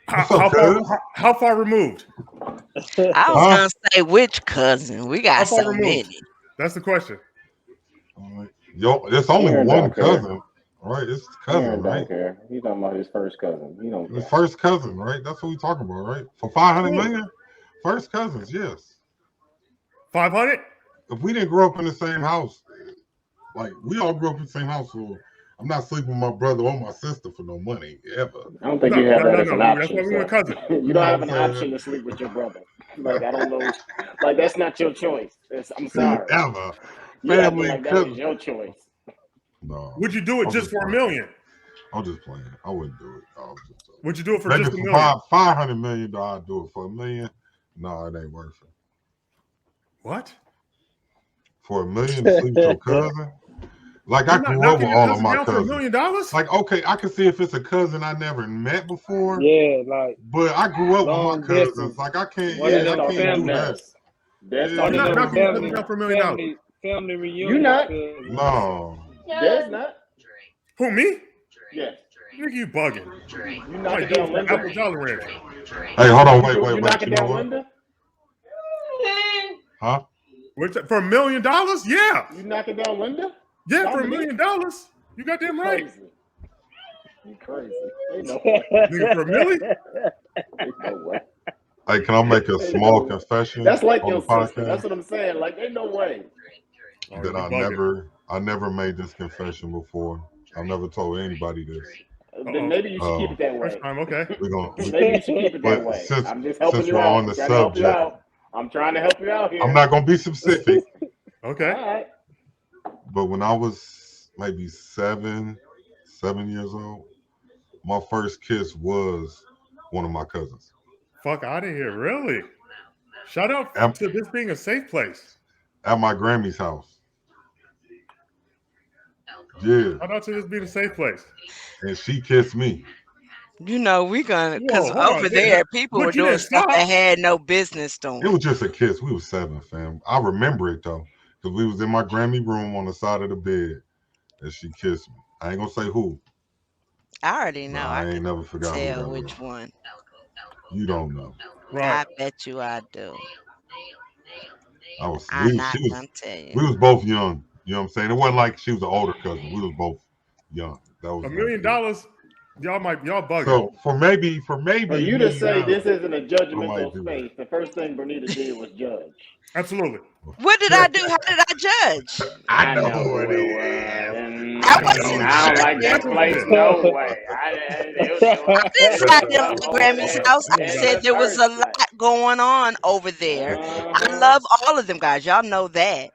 How far removed? I was going to say which cousin. We got so many. That's the question. There's only one cousin, right? It's cousin, right? He's talking about his first cousin. He don't care. His first cousin, right? That's what we talking about, right? For 500 million, first cousins, yes. 500? If we didn't grow up in the same house, Like we all grew up in the same household. I'm not sleeping with my brother or my sister for no money ever. I don't think you have that as an That's option. why we went cousin. You don't have an option to sleep with your brother. Like I don't know. Like that's not your choice. I'm sorry. Ever. You're acting Family like that was your choice. No. Would you do it just for $1 million? I'm just playing. I wouldn't do it. Would you do it for maybe just $1 for million? $500 million, I'd do it. For $1 million, no, it ain't worth it. What? For $1 million to sleep with your cousin? Like I grew up with all of my cousins. $1 million? Like okay, I can see if it's a cousin I never met before. Yeah, like. But I grew up with Long my cousins. distance. Like I can't. One Yeah, of I them can't do that. That's Yeah, One of You're them not family, down for $1 million. family reunion. You not? No. There's not. Who, me? Yes. Nigga, you bugging. You I knock might it do it down, for Linda. Apple Jolly Rancher. Hey, hold on. Wait. You knock it You know down, what? Linda. Huh? For $1 million? Yeah. You knock it down, Linda. Yeah, for $1 million. You got damn right. Crazy. You crazy. Ain't no Nigga, for $1 million? Ain't no way. Hey, can I make a small confession? That's like on your the podcast? sister. That's what I'm saying. Like, ain't no way. Oh, That you I bugging. never made this confession before. I've never told anybody this. Then maybe you should keep it that way. First time, okay. We're gonna. Maybe you should keep it that But way. since- I'm just helping since you we're out. on the I'm trying to help you subject. out. I'm trying to help you out here. I'm not gonna be specific, Okay. All right. but when I was maybe seven years old, my first kiss was one of my cousins. Fuck out of here, really? Shout out to this being a safe place. At my Grammy's house. Yeah, Shout out to this being a safe place. and she kissed me. You know, we gonna, because Whoa, hold over on. there, people But were you doing didn't stuff stop. that had no business It doing. was just a kiss. We was 7, fam. I remember it though, because we was in my Grammy room on the side of the bed, and she kissed me. I ain't gonna say who. I already know. I I ain't can never forgot who tell that which was. one. You don't know. Right. I bet you I do. I'm I'm not gonna tell you. We was both young. You know what I'm saying? It wasn't like she was an older cousin. We was both young. That was $1 million, y'all bugging. So for maybe For you to say this isn't a I might judgmental do space, the first thing Bernita did was judge. Absolutely. What did I do? How did I judge? I know who it was. I don't like that place. No way. I didn't have them at Grammy's house. I said there was a lot going on over there. I love all of them guys. Y'all know that.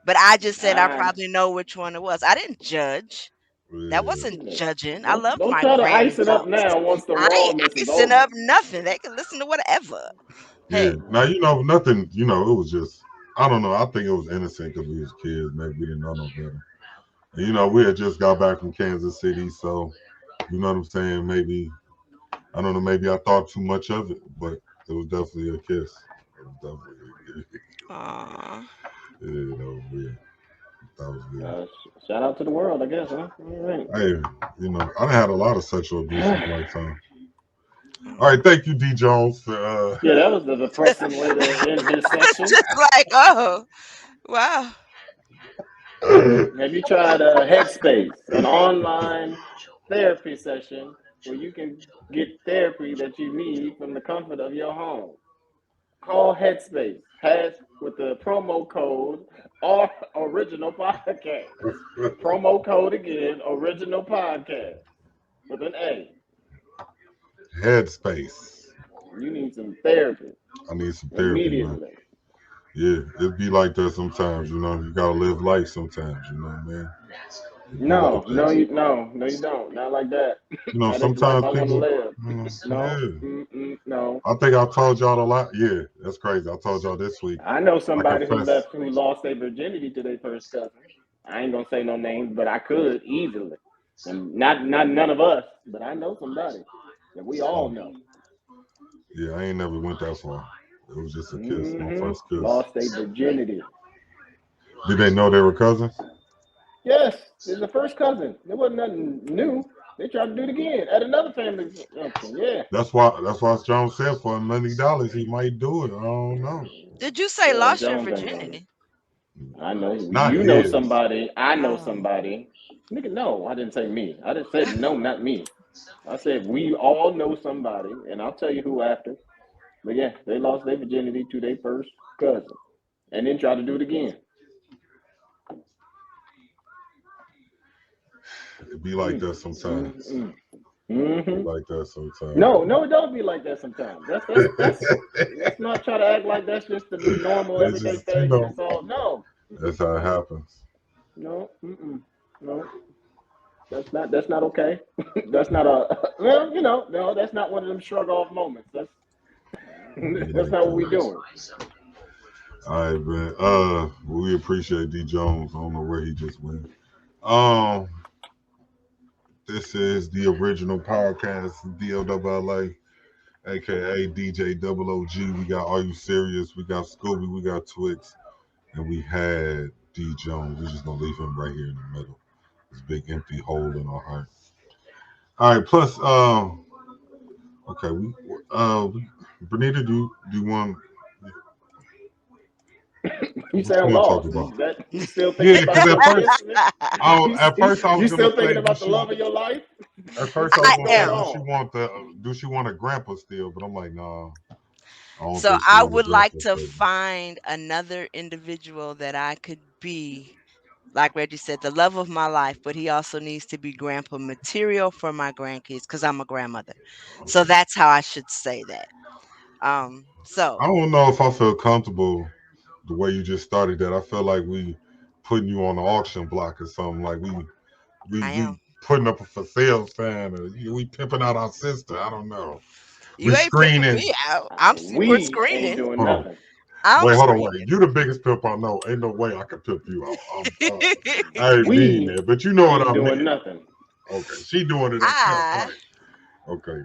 But I just said I probably know which one it was. I didn't judge. That wasn't judging. I love Don't my try to Grammy's ice it up house. now once the I ain't rawness is icing over. up nothing. They can listen to whatever. Yeah. Now nothing. It was just I don't know. I think it was innocent because we was kids. Maybe we didn't know no better. And, we had just got back from Kansas City, so you know what I'm saying. Maybe I don't know. Maybe I thought too much of it, but it was definitely a kiss. It was definitely a kiss. Aww. Yeah, that was weird. That was weird. Shout out to the world, I guess, huh? All right. Hey, I done had a lot of sexual abuse in my lifetime. All right, thank you, D. Jones. For, Yeah, that was the depressing way to end his section. Just like, oh, wow. Have you tried Headspace, an online therapy session where you can get therapy that you need from the comfort of your home? Call Headspace. With the promo code or Original Podcast. Promo code again, Original Podcast with an A. Headspace. You need some therapy. I need some therapy, immediately. man. Yeah, it be like that sometimes. You gotta live life sometimes. Man. No, you don't. Not like that. Sometimes I want to people. live. No. I think I told y'all a lot. Yeah, that's crazy. I told y'all this week. I know somebody who lost their virginity to their first cousin. I ain't gonna say no names, but I could easily. And not none of us, but I know somebody that we all know. Yeah, I ain't never went that far. It was just a kiss, my first kiss. Lost their virginity. Did they know they were cousins? Yes, it's the first cousin. There wasn't nothing new. They tried to do it again at another family function. Yeah. That's why Jones said for $1 million he might do it. I don't know. Did you say lost your virginity? I know. Not you his. know somebody. I know somebody. Nigga, no, I didn't say me. I didn't say no, not me. I said we all know somebody, and I'll tell you who after. But yeah, they lost their virginity to their first cousin, and then tried to do it again. It be like that sometimes. Be Mm-hmm. like that sometimes. No, no, it don't be like that sometimes. That's. Let's not try to act like that's just the normal It's everyday just, you thing, and know, it's all no, that's how it happens. no, no. That's not okay. That's not a well, no, that's not one of them shrug off moments. That's It be that's like not what we that. doing. All right, man. We appreciate D Jones. I don't know where he just went. Um, this is the original podcast, DLWLA, aka DJ Double OG. We got Are You Serious? We got Scooby. We got Twix, and we had D Jones. We're just gonna leave him right here in the middle. This big empty hole in our heart. All right. Plus, okay. Bernita, do you want? You What you sound want to talk lost. about? That you still thinking Yeah, about because at something first, different? at first I You was gonna still say, thinking about the love of your life? at first I was I gonna What's say, am. wrong? do she want a grandpa still? But I'm like, nah, I don't So think she I want a would like grandpa to still. find another individual that I could be, like Reggie said, the love of my life, but he also needs to be grandpa material for my grandkids because I'm a grandmother. So Okay. that's how I should say that. I So don't know if I feel comfortable the way you just started that. I feel like we putting you on the auction block or something. Like I we am. putting up a for sale sign, or we pimping out our sister. I don't know. We You ain't pimping screening. me out. We're We ain't screening. doing Hold on. nothing. I'm Wait, hold on, wait. screening. You the biggest pimp I know. Ain't no way I can pimp you out. I ain't mean We that, but you know what ain't I doing mean. nothing. Okay, she doing it herself, I right? Okay,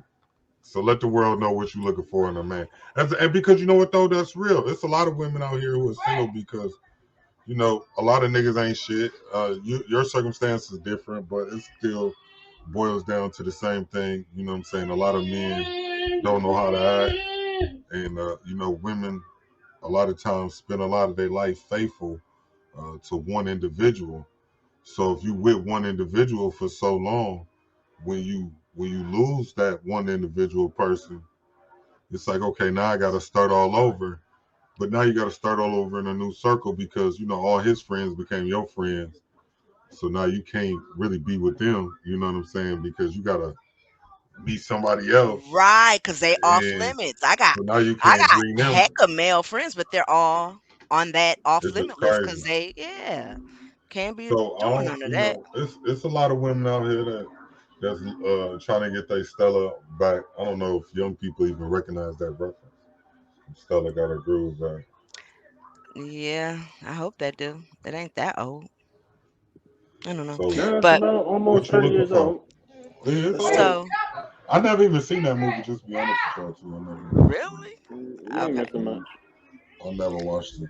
so let the world know what you're looking for in a man. And because you know what though, that's real. It's a lot of women out here who are single because a lot of niggas ain't shit. Your circumstance is different, but it still boils down to the same thing. You know what I'm saying? A lot of men don't know how to act, and women a lot of times spend a lot of their life faithful to one individual. So if you with one individual for so long, when you lose that one individual person, it's like, okay, now I got to start all over. But now you got to start all over in a new circle because all his friends became your friends. So now you can't really be with them. You know what I'm saying? Because you got to meet somebody else, right, because they off and limits. I got so now you I can't got bring them. heck of male friends, but they're all on that off It's just limit list because crazy. they can't be So I doing don't, none of that. it's a lot of women out here that's trying to get their Stella back. I don't know if young people even recognize that reference. Stella got her groove back. Yeah, I hope they do. It ain't that old. I don't know. So No, it's But about almost what you 30 looking years for? old. Yeah, it's That's old. good. so I never even seen that movie. Just to be honest with y'all, too. really? You ain't Okay. missing much. I never watched it.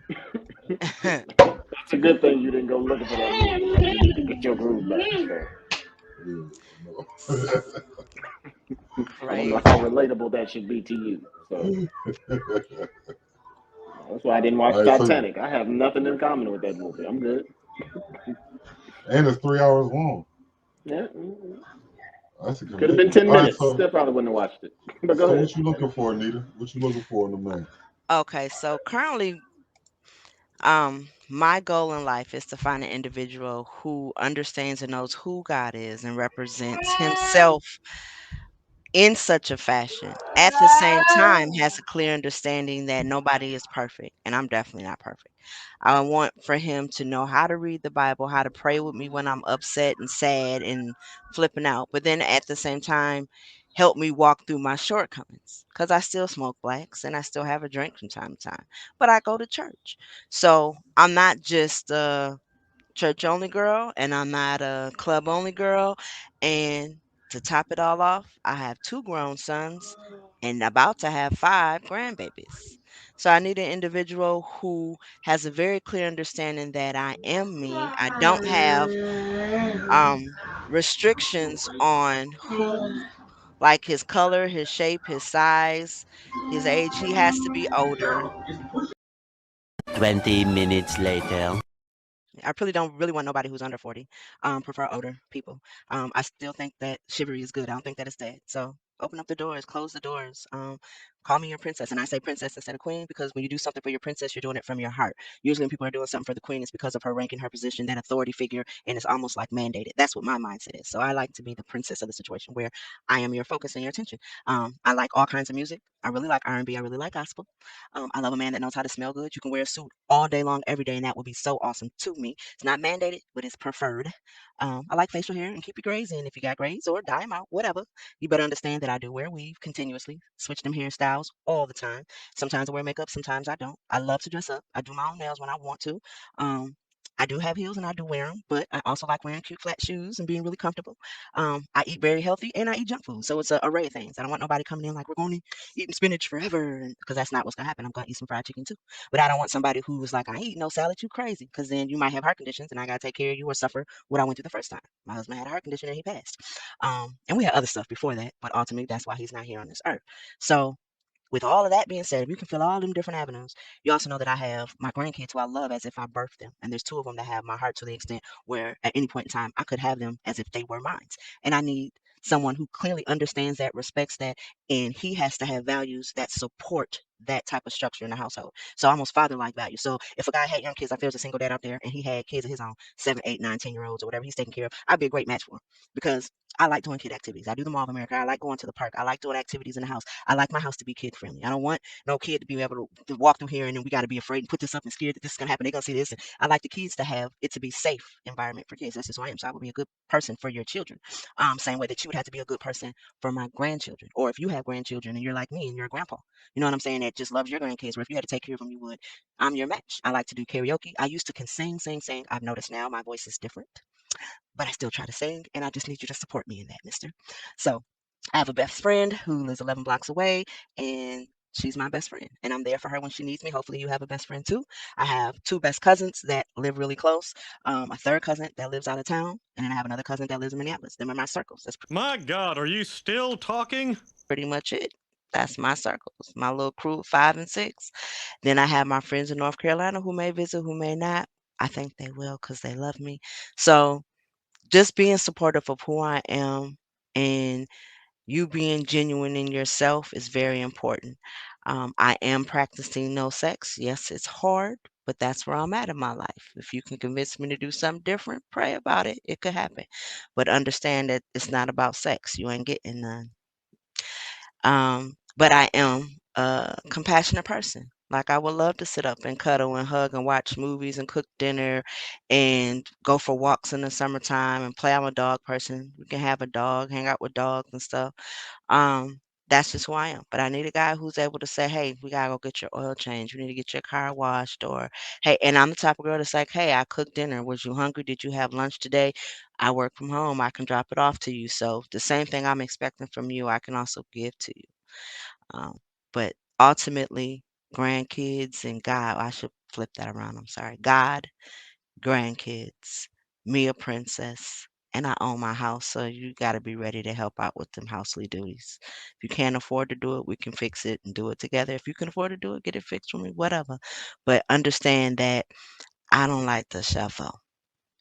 It's a good thing you didn't go looking for that movie because you need to get your groove back. So Yeah, no. I don't know how Crazy. relatable that should be to you. So that's why I didn't watch All right, so Titanic. I have nothing in common with that movie. I'm good. and it's 3 hours long. Yeah, That's a could have been commitment. 10 All right, minutes. so Still probably wouldn't have watched it. But go so ahead. what you looking for, Anita? What you looking for in a man? Okay, so currently, my goal in life is to find an individual who understands and knows who God is and represents Himself in such a fashion. At the same time, has a clear understanding that nobody is perfect, and I'm definitely not perfect. I want for him to know how to read the Bible, how to pray with me when I'm upset and sad and flipping out, but then at the same time, help me walk through my shortcomings because I still smoke blacks and I still have a drink from time to time, but I go to church. So I'm not just church only girl and I'm not a club only girl. And to top it all off, I have two grown sons and about to have five grandbabies. So I need an individual who has a very clear understanding that I am me. I don't have restrictions on who, like his color, his shape, his size, his age. He has to be older. 20 minutes later. I really don't really want nobody who's under 40. Prefer older people. I still think that chivalry is good. I don't think that it's dead. So open up the doors, close the doors. Call me your princess. And I say princess instead of queen because when you do something for your princess, you're doing it from your heart. Usually when people are doing something for the queen, it's because of her ranking, her position, that authority figure, and it's almost like mandated. That's what my mindset is. So I like to be the princess of the situation where I am your focus and your attention. I like all kinds of music. I really like R&B. I really like gospel. I love a man that knows how to smell good. You can wear a suit all day long, every day, and that would be so awesome to me. It's not mandated, but it's preferred. I like facial hair and keep your grays in if you got grays or dye them out, whatever. You better understand that I do wear weave continuously, switch them hairstyles all the time. Sometimes I wear makeup, sometimes I don't. I love to dress up. I do my own nails when I want to. Um, I do have heels and I do wear them, but I also like wearing cute flat shoes and being really comfortable. I eat very healthy and I eat junk food, so it's an array of things. I don't want nobody coming in like we're going to eating spinach forever, because that's not what's gonna happen. I'm gonna eat some fried chicken too, but I don't want somebody who's like, I eat no salad, you crazy, because then you might have heart conditions and I gotta take care of you or suffer what I went through the first time. My husband had a heart condition and he passed. And we had other stuff before that, but ultimately that's why he's not here on this earth. So with all of that being said, if you can fill all them different avenues, you also know that I have my grandkids who I love as if I birthed them. And there's two of them that have my heart to the extent where at any point in time, I could have them as if they were mine. And I need someone who clearly understands that, respects that, and he has to have values that support that type of structure in the household. So almost father-like values. So if a guy had young kids, like there's a single dad out there and he had kids of his own, 7, 8, 9, 10 year olds or whatever he's taking care of, I'd be a great match for him because I like doing kid activities. I do the Mall of America. I like going to the park. I like doing activities in the house. I like my house to be kid friendly. I don't want no kid to be able to walk through here and then we got to be afraid and put this up and scared that this is gonna happen. They're gonna see this. And I like the kids to have it to be safe environment for kids. That's just who I am. So I would be a good person for your children. Same way that you would have to be a good person for my grandchildren. Or if you have grandchildren and you're like me and you're a grandpa, you know what I'm saying, that just loves your grandkids. Or if you had to take care of them, you would. I'm your match. I like to do karaoke. I used to can sing, sing, sing. I've noticed now my voice is different, but I still try to sing, and I just need you to support me in that, mister. So I have a best friend who lives 11 blocks away, and she's my best friend, and I'm there for her when she needs me. Hopefully, you have a best friend too. I have two best cousins that live really close, a third cousin that lives out of town, and then I have another cousin that lives in Minneapolis. Them are my circles. That's My God, are you still talking? pretty much it. That's my circles, my little crew of 5 and 6. Then I have my friends in North Carolina who may visit, who may not. I think they will because they love me. So just being supportive of who I am and you being genuine in yourself is very important. I am practicing no sex. Yes, it's hard, but that's where I'm at in my life. If you can convince me to do something different, pray about it. It could happen. But understand that it's not about sex. You ain't getting none. But I am a compassionate person. Like I would love to sit up and cuddle and hug and watch movies and cook dinner and go for walks in the summertime and play. I'm a dog person. We can have a dog, hang out with dogs and stuff. That's just who I am. But I need a guy who's able to say, "Hey, we gotta go get your oil change. We need to get your car washed." Or, "Hey," and I'm the type of girl that's like, "Hey, I cooked dinner. Was you hungry? Did you have lunch today? I work from home. I can drop it off to you." So the same thing I'm expecting from you, I can also give to you. Um, but ultimately, grandkids and God, I should flip that around. I'm sorry. God, grandkids, me a princess, and I own my house. So you got to be ready to help out with them housely duties. If you can't afford to do it, we can fix it and do it together. If you can afford to do it, get it fixed for me, whatever. But understand that I don't like the shovel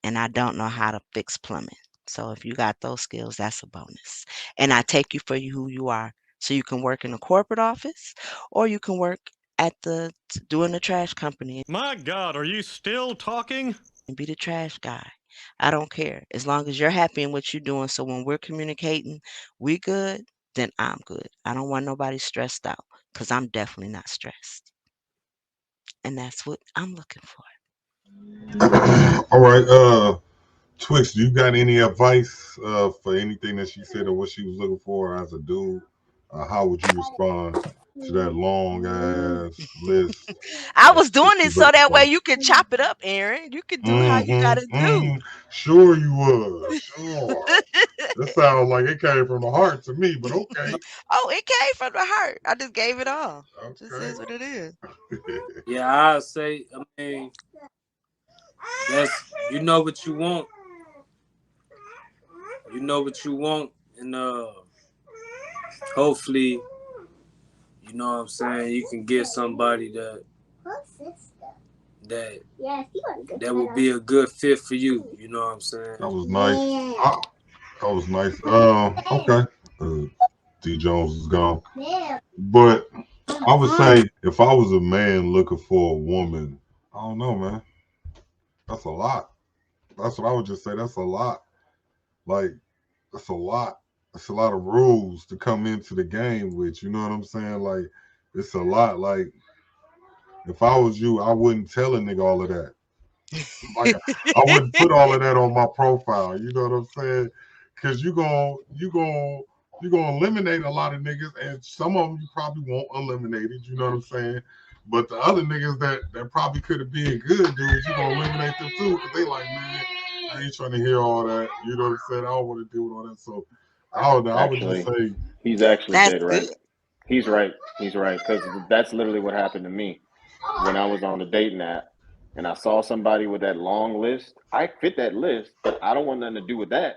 and I don't know how to fix plumbing. So if you got those skills, that's a bonus. And I take you for who you are. So you can work in a corporate office or you can work at the doing the trash company My God, are you still talking? and be the trash guy. I don't care. As long as you're happy in what you're doing. So when we're communicating, we good, then I'm good. I don't want nobody stressed out because I'm definitely not stressed. And that's what I'm looking for. All right, Twix, do you got any advice for anything that she said or what she was looking for as a dude? How would you respond to that long ass list I of was shit doing it she's so looking that way for? you could chop it up, Aaron. You could do how you gotta Mm-hmm. do. Mm-hmm. Sure you was. Sure. That sounds like it came from the heart to me, but okay. Oh, it came from the heart. I just gave it all. Just Okay. is what it is. Yeah, I say. I mean, that's you know what you want. You know what you want, and hopefully, you know what I'm saying. You can get somebody that that will be a good fit for you. You know what I'm saying. That was nice. That was nice. Okay. Uh, D Jones is gone. But I would say if I was a man looking for a woman, I don't know, man. That's a lot. That's what I would just say. That's a lot. Like, that's a lot. That's a lot of rules to come into the game with. You know what I'm saying? Like, it's a lot. Like, if I was you, I wouldn't tell a nigga all of that. Like, I wouldn't put all of that on my profile. You know what I'm saying? Because you gonna eliminate a lot of niggas, and some of them you probably won't eliminate it. You know what I'm saying? But the other niggas that probably could have been good dudes, you gonna eliminate them too, because they like, man, I ain't trying to hear all that. You know what I'm saying? I don't want to deal with all that. So I don't know. I would just Actually, say, he's actually That's dead good. right. He's right. He's right. Because that's literally what happened to me when I was on the dating app and I saw somebody with that long list. I fit that list, but I don't want nothing to do with that.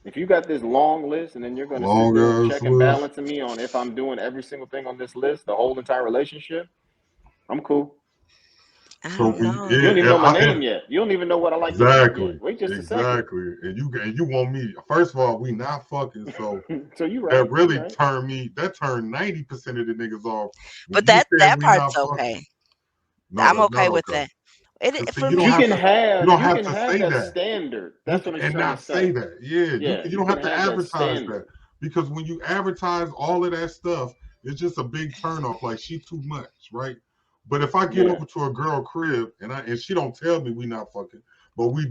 If you got this long list and then you're going to sit long there and ass check and list. balance me on if I'm doing every single thing on this list, the whole entire relationship, I'm cool. I So don't for You know. don't even yeah, know my I, name yet. You don't even know what I like to eat yet. exactly, Wait just a second. exactly. And you want me? First of all, we not fucking. So So you right. that really You right. turned 90% of the niggas off when But you said that we part's not fucking. okay. No, I'm that's not okay with okay. that. Cause see, For you But don't me, have to you can have say that that. standard. You That's can what I'm and trying to not say say. that. Yeah, Yeah, you you don't can have to have that advertise that, standard. because when you advertise all of that stuff, it's just a big turnoff. Like, she too much, right? But if I get Yeah. over to a girl crib and she don't tell me we not fucking, but we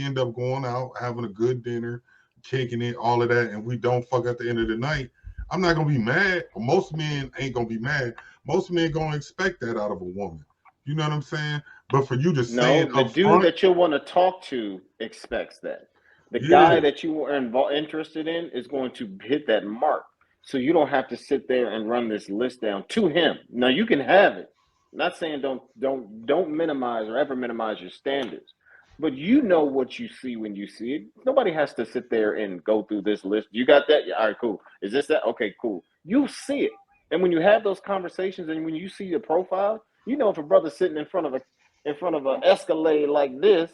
end up going out having a good dinner, kicking it, all of that, and we don't fuck at the end of the night, I'm not gonna be mad. Most men ain't gonna be mad. Most men gonna expect that out of a woman. You know what I'm saying? But for you to say it No, the up dude front, that you'll want to talk to expects that. The yeah, guy that you are interested in is going to hit that mark. So you don't have to sit there and run this list down to him. Now you can have it. I'm not saying don't minimize or ever minimize your standards. But you know what you see when you see it. Nobody has to sit there and go through this list. You got that? Yeah, all right, cool. Is this that? Okay, cool. You see it. And when you have those conversations and when you see the profile, you know if a brother's sitting in front of an Escalade like this,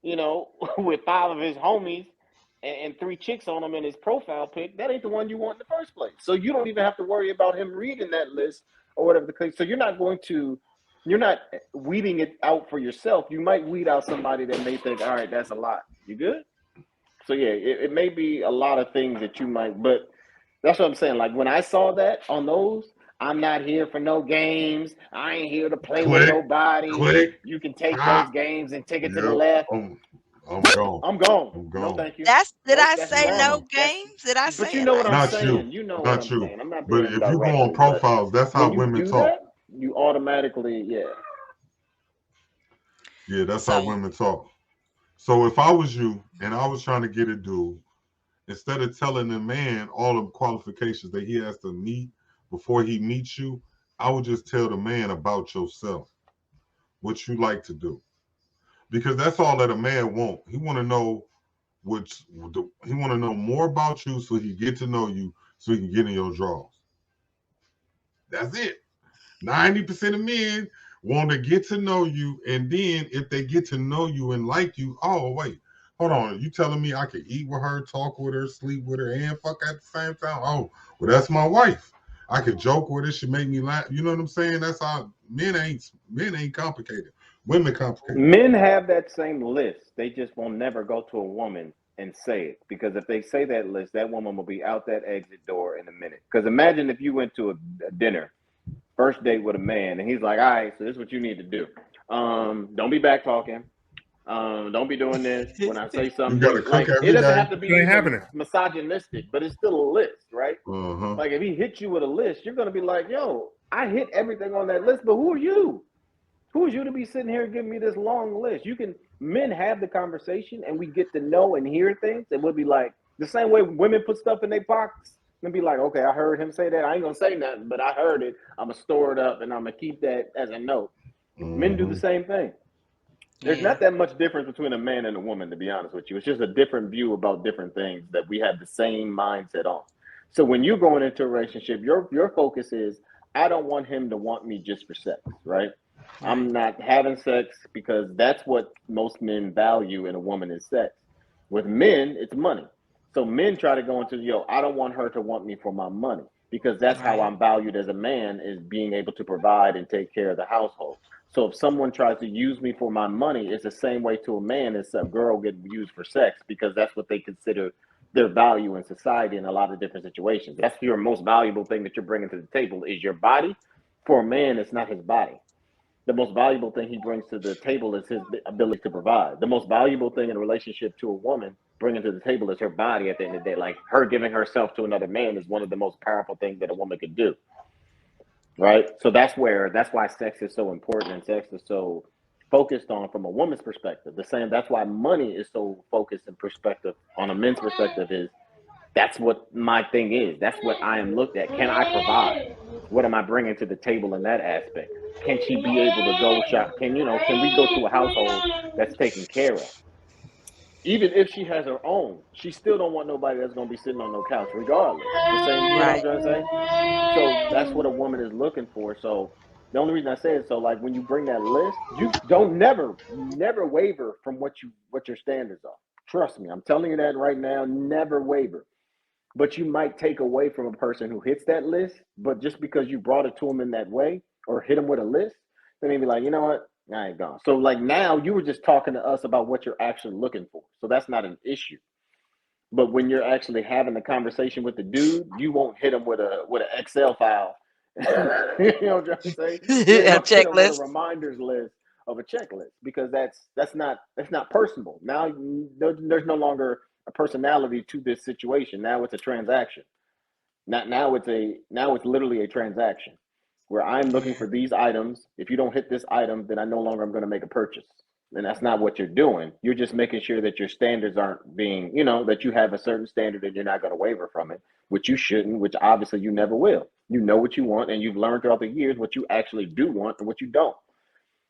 you know, with five of his homies and three chicks on him in his profile pic, that ain't the one you want in the first place. So you don't even have to worry about him reading that list or whatever the case. So you're not weeding it out for yourself. You might weed out somebody that may think, all right, that's a lot. You good? So yeah, it may be a lot of things that you might, but that's what I'm saying. Like when I saw that on those, I'm not here for no games. I ain't here to play with click, nobody. click, You can take those pop. games and take it to the Yep, left. I'm gone. I'm gone. I'm No, gone. thank you. did Nope, I that's say wrong. no Uh-uh. That's games? Did I but say you it know what like I'm that? Not you. saying. You know what Not I'm you. saying. I'm not But being if you go on directly, but profiles, that's how when you women do talk. that, you automatically, yeah. Yeah, that's how So, women talk. So if I was you and I was trying to get a dude, instead of telling the man all the qualifications that he has to meet before he meets you, I would just tell the man about yourself, what you like to do. Because that's all that a man want. He want to know he want to know more about you so he get to know you so he can get in your drawers. That's it. 90% of men want to get to know you, and then if they get to know you and like you, oh wait, hold on, you telling me I could eat with her, talk with her, sleep with her, and fuck at the same time? Oh, well, that's my wife. I could joke with her, she make me laugh. You know what I'm saying? That's how men ain't complicated. Women complicated. Men have that same list. They just will never go to a woman and say it because if they say that list, that woman will be out that exit door in a minute. Because imagine if you went to a dinner, first date with a man, and he's like, "All right, so this is what you need to do. Don't be back talking. Don't be doing this. When I say You something, got to do cook like it every doesn't day. have to be It ain't even happening. misogynistic, but it's still a list, right? Uh-huh. Like if he hits you with a list, you're gonna be like, "Yo, I hit everything on that list, but who are you? Who is you to be sitting here giving me this long list?" You can men have the conversation and we get to know and hear things, and we'll be like the same way women put stuff in their pockets and be like, okay, I heard him say that. I ain't gonna say nothing, but I heard it. I'm gonna store it up and I'm gonna keep that as a note. Men do the Mm-hmm. same thing. There's yeah. not that much difference between a man and a woman, to be honest with you. It's just a different view about different things that we have the same mindset on. So when you're going into a relationship, your focus is I don't want him to want me just for sex, right? Right. I'm not having sex because that's what most men value in a woman is sex. With men, it's money. So men try to go into, yo, I don't want her to want me for my money because that's how Right. I'm valued as a man, is being able to provide and take care of the household. So if someone tries to use me for my money, it's the same way to a man as a girl getting used for sex, because that's what they consider their value in society in a lot of different situations. That's your most valuable thing that you're bringing to the table is your body. For a man, it's not his body. The most valuable thing he brings to the table is his ability to provide. The most valuable thing in a relationship to a woman bringing to the table is her body at the end of the day. Like her giving herself to another man is one of the most powerful things that a woman could do. Right. So that's why sex is so important and sex is so focused on from a woman's perspective. The same, that's why money is so focused and perspective on a men's perspective is that's what my thing is. That's what I am looked at. Can I provide? What am I bringing to the table in that aspect? Can she be able to go shop? Can we go to a household that's taken care of? Even if she has her own, she still don't want nobody that's going to be sitting on no couch regardless. The same, you know what I'm Right. trying to say? So that's what a woman is looking for. So the only reason I say it, so like when you bring that list, you don't never waver from what your standards are. Trust me, I'm telling you that right now, never waver. But you might take away from a person who hits that list, but just because you brought it to them in that way or hit them with a list, then they be like, you know what? I ain't gone. So like now you were just talking to us about what you're actually looking for. So that's not an issue. But when you're actually having a conversation with the dude, you won't hit him with an Excel file. You know what I'm trying to say? You ain't A gonna hit him with a checklist. reminders list of a checklist because that's not personable. Now there's no longer a personality to this situation. Now it's a transaction. Now it's literally a transaction where I'm looking Yeah. for these items. If you don't hit this item, then I no longer am going to make a purchase. And that's not what you're doing. You're just making sure that your standards aren't being, that you have a certain standard and you're not going to waver from it, which you shouldn't, which obviously you never will. You know what you want, and you've learned throughout the years what you actually do want and what you don't.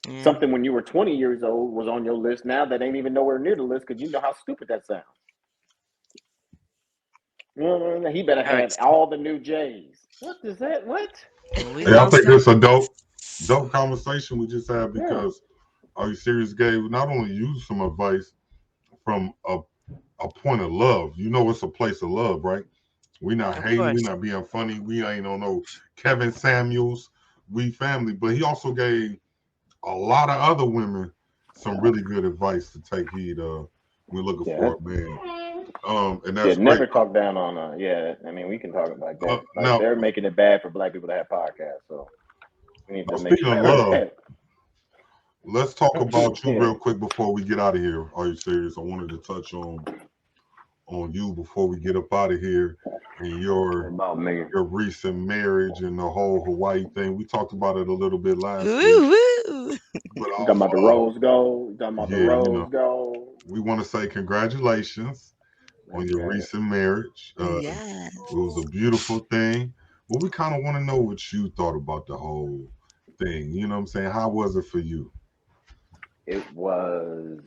Yeah. Something when you were 20 years old was on your list now that ain't even nowhere near the list because you know how stupid that sounds. He better All right. have all the new J's. What is that? What? We Hey, I gonna think start. this a dope conversation we just had Yeah. because Are You Serious gave not only you some advice from a point of love. You know it's a place of love, right? We not Of hating, we course. not being funny, we ain't on no Kevin Samuels, we family. But he also gave a lot of other women some really good advice to take heed of. We're looking Yeah. for a man. And Yeah. that's great. Never talk down on. Yeah. I mean, we can talk about that. Like Now, they're making it bad for black people to have podcasts, so we need to make speaking of sure love, that. let's talk about you Yeah. real quick before we get out of here. Are you serious? I wanted to touch on you before we get up out of here and What about me? your recent marriage and the whole Hawaii thing. We talked about it a little bit last week, Woo woo. but You talking about the rose gold? You talking about the yeah, rose gold? we want to say congratulations on your Okay. recent marriage. Yeah. It was a beautiful thing, but we kind of want to know what you thought about the whole thing. You know what I'm saying? How was it for you? It was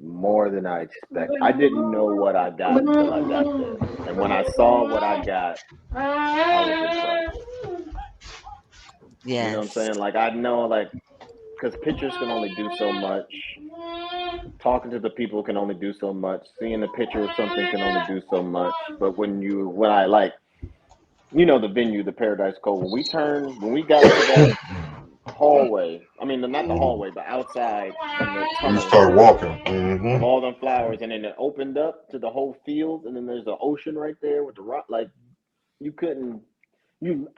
more than I expect. I didn't know what I got until I got there. And when I saw what I got, I was impressed. You know what I'm Yes. saying? Like I know like because pictures can only do so much. Talking to the people can only do so much. Seeing a picture of something can only do so much. But when I like, the venue, the Paradise Cove, when we got to that hallway, I mean, not the Mhm. hallway, but outside in the You tunnel start walking. of all them flowers, and then it opened up to the whole field, and then there's the ocean right there with the rock. Like you couldn't, you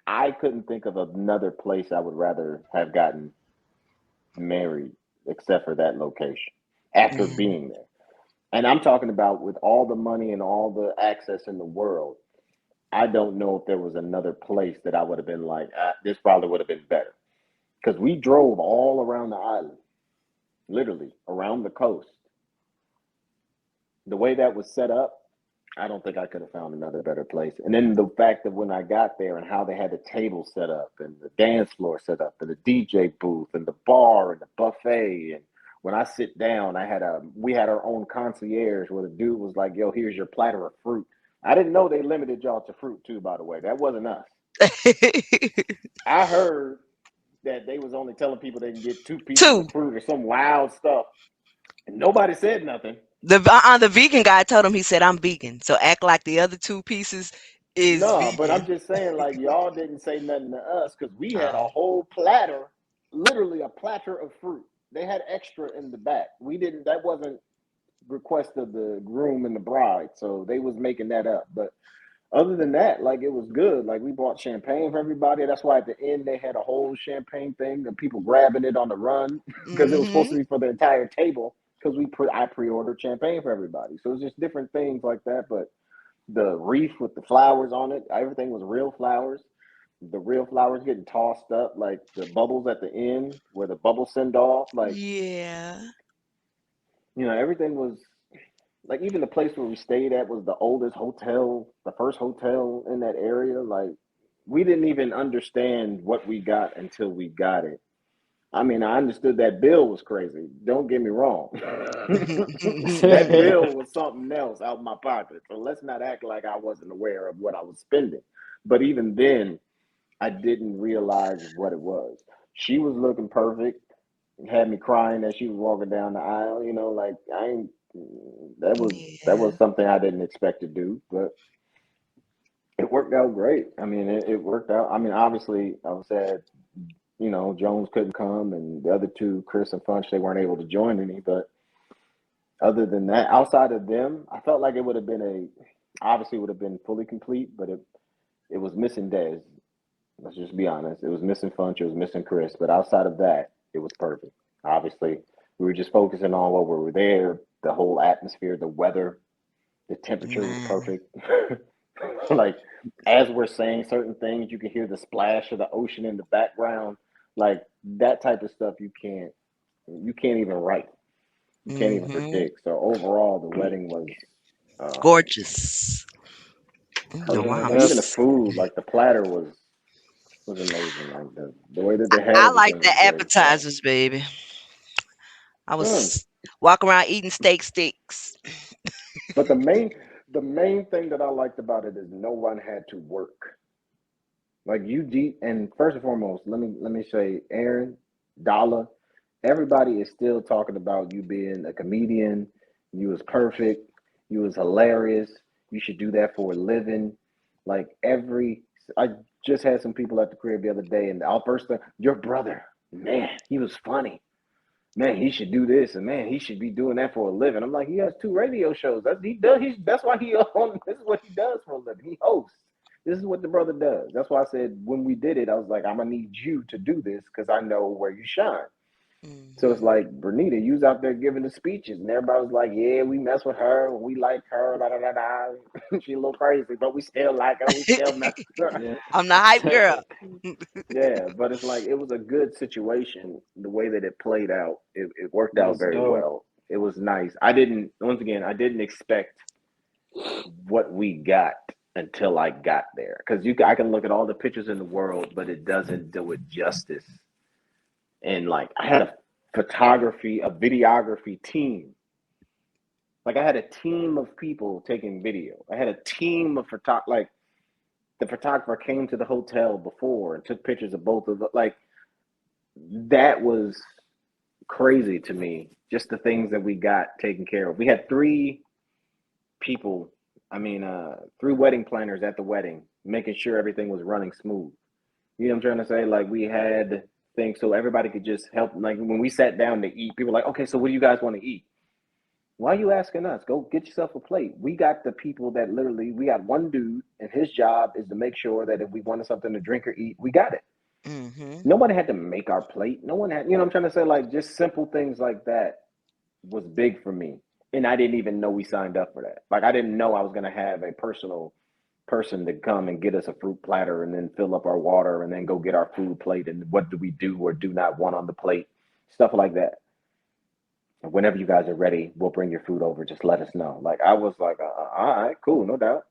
I couldn't think of another place I would rather have gotten married except for that location after Yeah. being there. And I'm talking about with all the money and all the access in the world. I don't know if there was another place that I would have been like, this probably would have been better. Because we drove all around the island, literally around the coast. The way that was set up, I don't think I could have found another better place. And then the fact that when I got there and how they had the table set up and the dance floor set up and the DJ booth and the bar and the buffet. And when I sit down, we had our own concierge where the dude was like, yo, here's your platter of fruit. I didn't know they limited y'all to fruit too, by the way. That wasn't us. I heard that they was only telling people they can get 2 pieces Two. of fruit or some wild stuff. And nobody said nothing. The vegan guy told him, he said, I'm vegan. So act like the other two pieces is No, but I'm vegan. just saying, like, y'all didn't say nothing to us because we had a Oh. whole platter, literally a platter of fruit. They had extra in the back. We didn't. That wasn't request of the groom and the bride, so they was making that up. But other than that, like, it was good. Like, we bought champagne for everybody. That's why at the end they had a whole champagne thing and people grabbing it on the run because it was supposed to Mm-hmm. be for the entire table because I pre-ordered champagne for everybody. So it's just different things like that. But the wreath with the flowers on it, everything was real flowers. The real flowers getting tossed up, like the bubbles at the end where the bubbles send off, like, Yeah. everything was like, even the place where we stayed at was the oldest hotel, the first hotel in that area. Like, we didn't even understand what we got until we got it. I mean, I understood that bill was crazy. Don't get me wrong. That bill was something else out of my pocket. So let's not act like I wasn't aware of what I was spending. But even then, I didn't realize what it was. She was looking perfect, had me crying as she was walking down the aisle. Like, I ain't. That was Yeah. something I didn't expect to do, but it worked out great. I mean, it worked out. I mean, obviously, I was sad, Jones couldn't come, and the other two, Chris and Funch, they weren't able to join me. But other than that, outside of them, I felt like it would have been obviously would have been fully complete, but it was missing Dez. Let's just be honest. It was missing Funch, it was missing Chris, but outside of that, it was perfect. Obviously, we were just focusing on what we were there, the whole atmosphere, the weather, the temperature was Man. perfect. Like, as we're saying certain things, you can hear the splash of the ocean in the background. Like, that type of stuff you can't even write. You can't even Mm-hmm. predict. So overall, the wedding was Gorgeous. perfect. Wow. Like, even the Yep. food, like the platter was amazing. Like, the way that they had I like everything the was great. So appetizers, baby. I mm. was walking around eating steak sticks. But the main thing that I liked about it is no one had to work. Like, and first and foremost, let me say, Aaron, Dala, everybody is still talking about you being a comedian. You was perfect. You was hilarious. You should do that for a living. Like, I just had some people at the crib the other day, and our first thing, your brother, man, he was funny. Man, he should do this, and man, he should be doing that for a living. I'm like, he has two radio shows. That's why he on. This is what he does for a living. He hosts. This is what the brother does. That's why I said when we did it, I was like, I'm gonna need you to do this because I know where you shine. So it's Mm-hmm. like, Bernita, you was out there giving the speeches, and everybody was like, yeah, we mess with her, we like her, da da da da. She a little crazy, but we still like her, we still mess with her. Yeah. I'm the hype girl. Yeah, but it's like, it was a good situation. The way that it played out, it worked out That's very dope. well. It was nice. Once again, I didn't expect what we got until I got there. Because I can look at all the pictures in the world, but it doesn't do it justice. And like, I had a videography team. Like, I had a team of people taking video. I had a team of like, the photographer came to the hotel before and took pictures of both of them. Like, that was crazy to me. Just the things that we got taken care of. We had three people, three wedding planners at the wedding, making sure everything was running smooth. You know what I'm trying to say? Like, we had things so everybody could just help. Like, when we sat down to eat, people were like, okay, so what do you guys want to eat? Why are you asking us? Go get yourself a plate. We got the people that we got one dude, and his job is to make sure that if we wanted something to drink or eat, we got it. Mm-hmm. Nobody had to make our plate. No one had, you know what I'm trying to say? Like, just simple things like that was big for me. And I didn't even know we signed up for that. Like, I didn't know I was going to have a personal person to come and get us a fruit platter and then fill up our water and then go get our food plate and what do we do or do not want on the plate, stuff like that. And whenever you guys are ready, we'll bring your food over. Just let us know. Like, I was like, all right, cool, no doubt.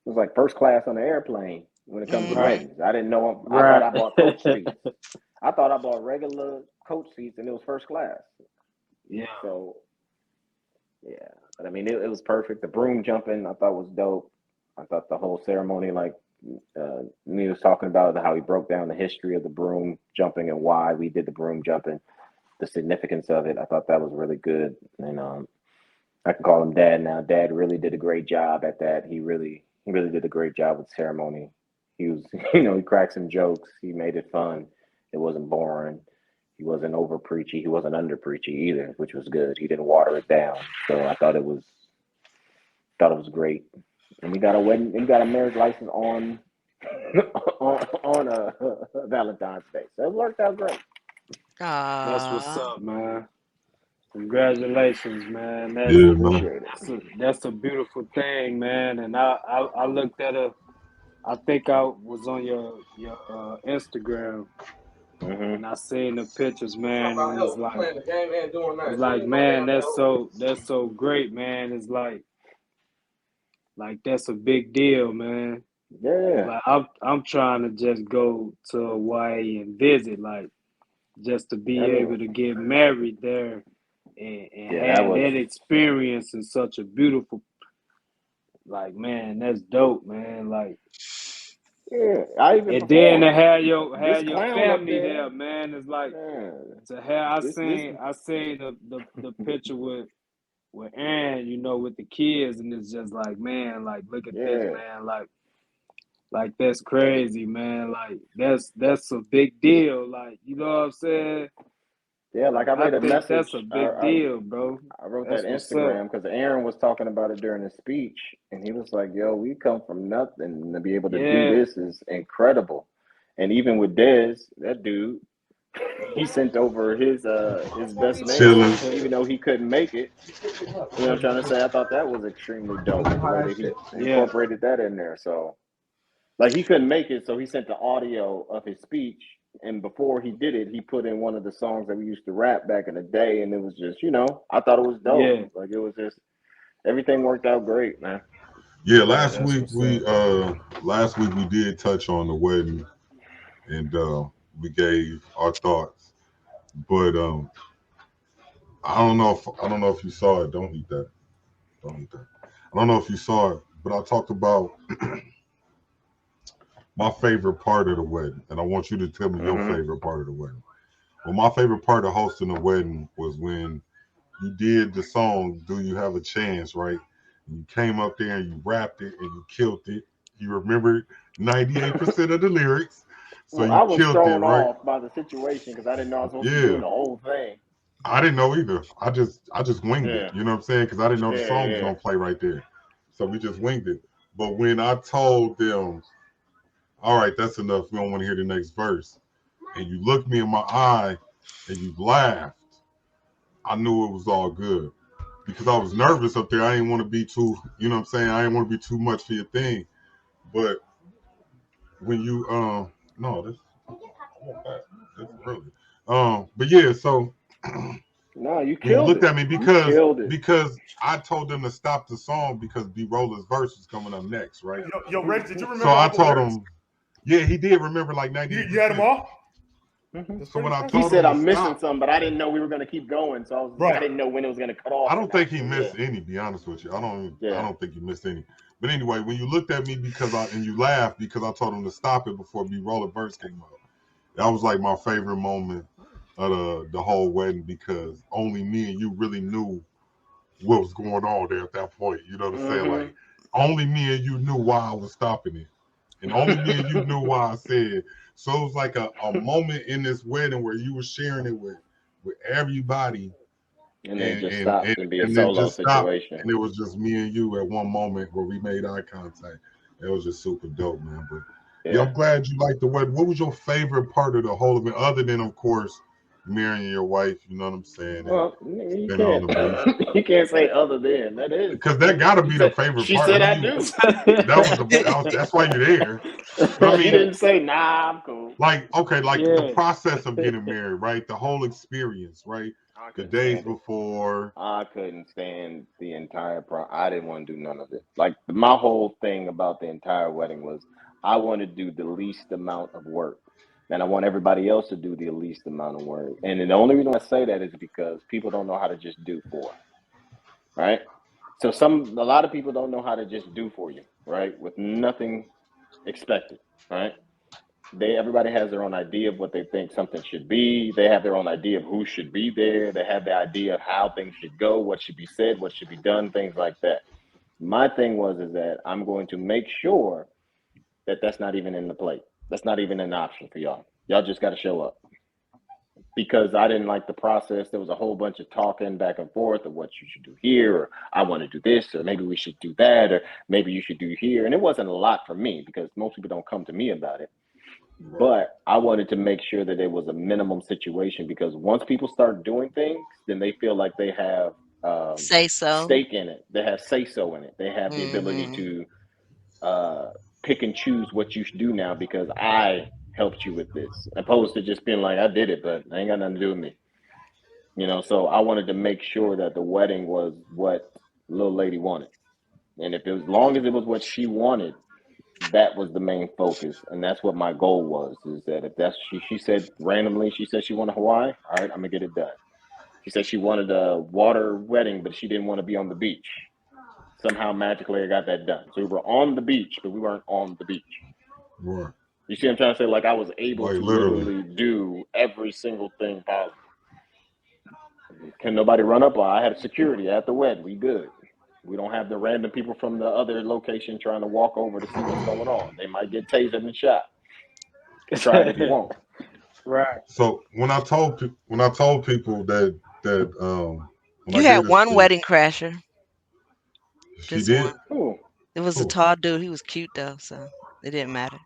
It was like first class on the airplane when it comes to Right. Mm-hmm. weddings. I didn't know. I thought Right. I bought coach seats. I thought I bought regular coach seats and it was first class. Yeah. So, yeah. But I mean, it was perfect. The broom jumping, I thought was dope. I thought the whole ceremony, like me was talking about how he broke down the history of the broom jumping and why we did the broom jumping, the significance of it. I thought that was really good. And I can call him Dad now. Dad really did a great job at that. He really did a great job with ceremony. He was, he cracked some jokes. He made it fun. It wasn't boring. He wasn't over preachy. He wasn't under preachy either, which was good. He didn't water it down. So I thought it was great. And he got a marriage license on on Valentine's Day. So it worked out great. That's what's Ah, up, man. Congratulations, man. Yeah, man. Appreciate it. That's a beautiful thing, man. And I looked at I think I was on your Instagram, and I seen the pictures, man, and it's like, man, that's so great, man. It's like that's a big deal, man. Yeah. Like I'm trying to just go to Hawaii and visit, like just to be able to get married there and have that experience in such a beautiful, like, man, that's dope, man. Like, yeah. And then to have your clown family there, man, it's like to have. I this seen the picture with Aaron, with the kids, and it's just like, man, like, look at this, man, like that's crazy, man. Like that's a big deal. Like, you know what I'm saying? Yeah, like I made a message. That's a big deal, bro. I wrote That's that what's Instagram because Aaron was talking about it during his speech, and he was like, "Yo, we come from nothing, and to be able to do this is incredible." And even with Dez, that dude, he sent over his best man, even though he couldn't make it. You know what I'm trying to say? I thought that was extremely dope the way that he incorporated that in there. So, like, he couldn't make it, so he sent the audio of his speech. And before he did it, he put in one of the songs that we used to rap back in the day, and it was just, I thought it was dope. Yeah. Like, it was just, everything worked out great, man. Yeah, last week we did touch on the wedding, and we gave our thoughts. But I don't know if you saw it. Don't eat that. Don't eat that. I don't know if you saw it, but I talked about my favorite part of the wedding, and I want you to tell me your favorite part of the wedding. Well, my favorite part of hosting the wedding was when you did the song "Do You Have a Chance," right? And you came up there and you rapped it and you killed it. You remembered 98% of the lyrics, so I was thrown off by the situation because I didn't know I was supposed to be doing the whole thing. I didn't know either. I just winged it. You know what I'm saying? Because I didn't know the song was gonna play right there, so we just winged it. But when I told them, all right, that's enough, we don't want to hear the next verse, and you looked me in my eye and you laughed, I knew it was all good. Because I was nervous up there. I didn't want to be too, you know what I'm saying? I didn't want to be too much for your thing. But when you no, this I want that. This really. But yeah, so no, you killed looked at me because I told them to stop the song because B Roller's verse was coming up next, right? Yo, Reg, did you remember? So I told him, yeah, he did remember like 90. You had them all? So when I told he said him I'm missing some, but I didn't know we were going to keep going, so I didn't know when it was going to cut off. I don't think he missed any. Be honest with you, I don't think he missed any. But anyway, when you looked at me and you laughed because I told him to stop it before B Roller verse came out, that was like my favorite moment of the whole wedding because only me and you really knew what was going on there at that point. You know what I'm saying? Like only me and you knew why I was stopping it, and only me and you knew why I said. So it was like a moment in this wedding where you were sharing it with everybody. And then just stopped and be a solo situation. And it was just me and you at one moment where we made eye contact. It was just super dope, man. But yeah, I'm glad you liked the wedding. What was your favorite part of the whole event, other than, of course, marrying your wife? You know what I'm saying? Well, you can't say other than. That is because that got to be the favorite she part. She said I do. That's why you're there. I mean, you didn't say nah. I'm cool. Like the process of getting married, right? The whole experience, right? The days before. I couldn't stand the entire I didn't want to do none of it. Like my whole thing about the entire wedding was I wanted to do the least amount of work. And I want everybody else to do the least amount of work. And the only reason I say that is because people don't know how to just do for, right? So a lot of people don't know how to just do for you, right? With nothing expected, right? Everybody has their own idea of what they think something should be. They have their own idea of who should be there. They have the idea of how things should go, what should be said, what should be done, things like that. My thing is that I'm going to make sure that that's not even in the plate. That's not even an option for y'all. Y'all just got to show up. Because I didn't like the process. There was a whole bunch of talking back and forth of what you should do here, or I want to do this, or maybe we should do that, or maybe you should do here. And it wasn't a lot for me because most people don't come to me about it. But I wanted to make sure that it was a minimum situation, because once people start doing things, then they feel like they have Say so. stake in it. They have say so in it. They have the ability Hmm. to pick and choose what you should do now because I helped you with this, opposed to just being like, I did it, but I ain't got nothing to do with me. So I wanted to make sure that the wedding was what little lady wanted. And if it was, long as it was what she wanted, that was the main focus. And that's what my goal was, is that if that's, she said randomly, she said she wanted Hawaii. All right, I'm gonna get it done. She said she wanted a water wedding, but she didn't want to be on the beach. Somehow magically I got that done. So we were on the beach, but we weren't on the beach. Right. You see what I'm trying to say? Like I was able Like to literally. literally do every single thing possible. Can nobody run up? I had security at the wedding. We good. We don't have the random people from the other location trying to walk over to see what's going on. They might get tasered and shot. Try it if you want. Right. So when I told people that when I You gave had the one speech, wedding crasher. she Just one. did. Ooh. It was a Who? tall dude. He was cute though, so it didn't matter.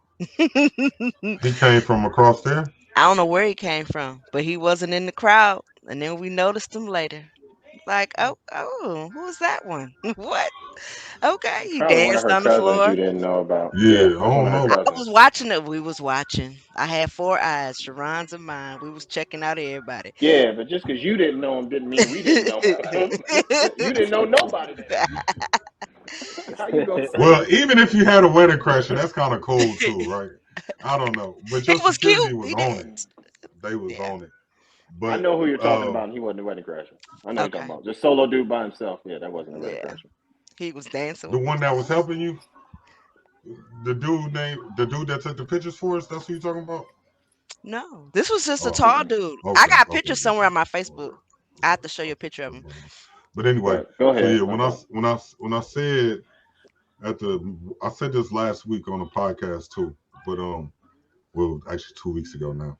He came from across there. I don't know where he came from, but he wasn't in the crowd. And then we noticed him later. Like, oh, who was that one? What? Okay, he Probably one of danced her on the cousins you floor. didn't know about. Yeah, Yeah, I that's one don't of her know. I cousins. was watching it. We was watching. I had four eyes, Sharon's and mine. We was checking out everybody. Yeah, but just because you didn't know him didn't mean we didn't know him. You didn't know nobody there. How you gonna say Well, that? even if you had a wedding crasher, that's kind of cool too, right? I don't know, but He your was security cute. was He on it. danced. They was Yeah. on it. I But know who you're talking about, and he wasn't a wedding crasher. I know who you're talking Okay. about. Just solo dude by himself. Yeah, that wasn't a wedding Yeah. crasher. He was dancing the with one that was us. helping you, the dude that took the pictures for us, that's who you talking about? No, this was just a Oh, tall dude. I okay, got okay, pictures good. somewhere on my Facebook. I have to show you a picture of him. But anyway, But go so ahead. yeah, My fault. when I said I said this last week on the podcast too, but well, actually 2 weeks ago now,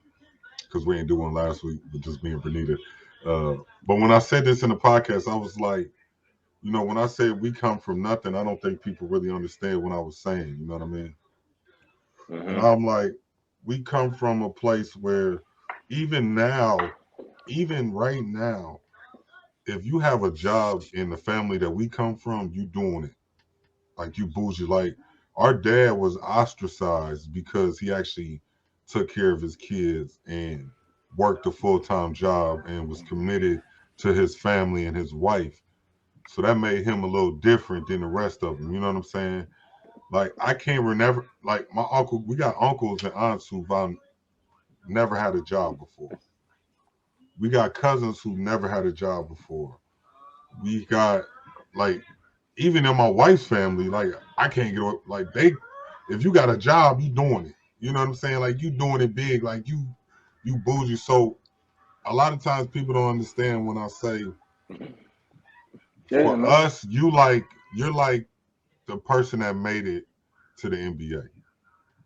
because we ain't do one last week, but just me and Bernita. But when I said this in the podcast, I was like, when I say we come from nothing, I don't think people really understand what I was saying. You know what I mean? And Mm-hmm. I'm like, we come from a place where even now, even right now, if you have a job in the family that we come from, you doing it. Like you bougie. Like our dad was ostracized because he actually took care of his kids and worked a full-time job and was committed to his family and his wife. So that made him a little different than the rest of them. You know what I'm saying? Like I can't remember. Like my uncle, we got uncles and aunts who've never had a job before. We got cousins who never had a job before. We got like even in my wife's family, like I can't get like they. If you got a job, you doing it. You know what I'm saying? Like you doing it big. Like you bougie. So a lot of times people don't understand when I say Yeah, for man. us, you're like the person that made it to the NBA.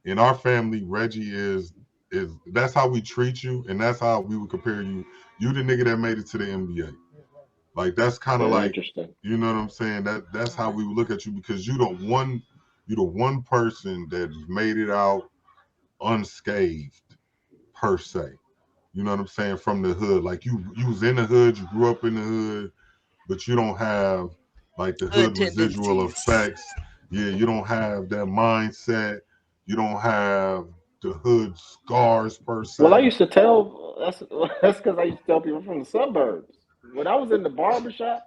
In our family, Reggie is that's how we treat you, and that's how we would compare you. You the nigga that made it to the NBA. Like that's kind of Very like, interesting. you know what I'm saying? That's how we would look at you because you the one person that made it out unscathed per se. You know what I'm saying? From the hood. Like you was in the hood, you grew up in the hood, but you don't have like the Hood hood residual tendencies. effects. Yeah, you don't have that mindset. You don't have the hood scars per Well, I se. used to tell that's because I used to tell people from the suburbs. When I was in the barbershop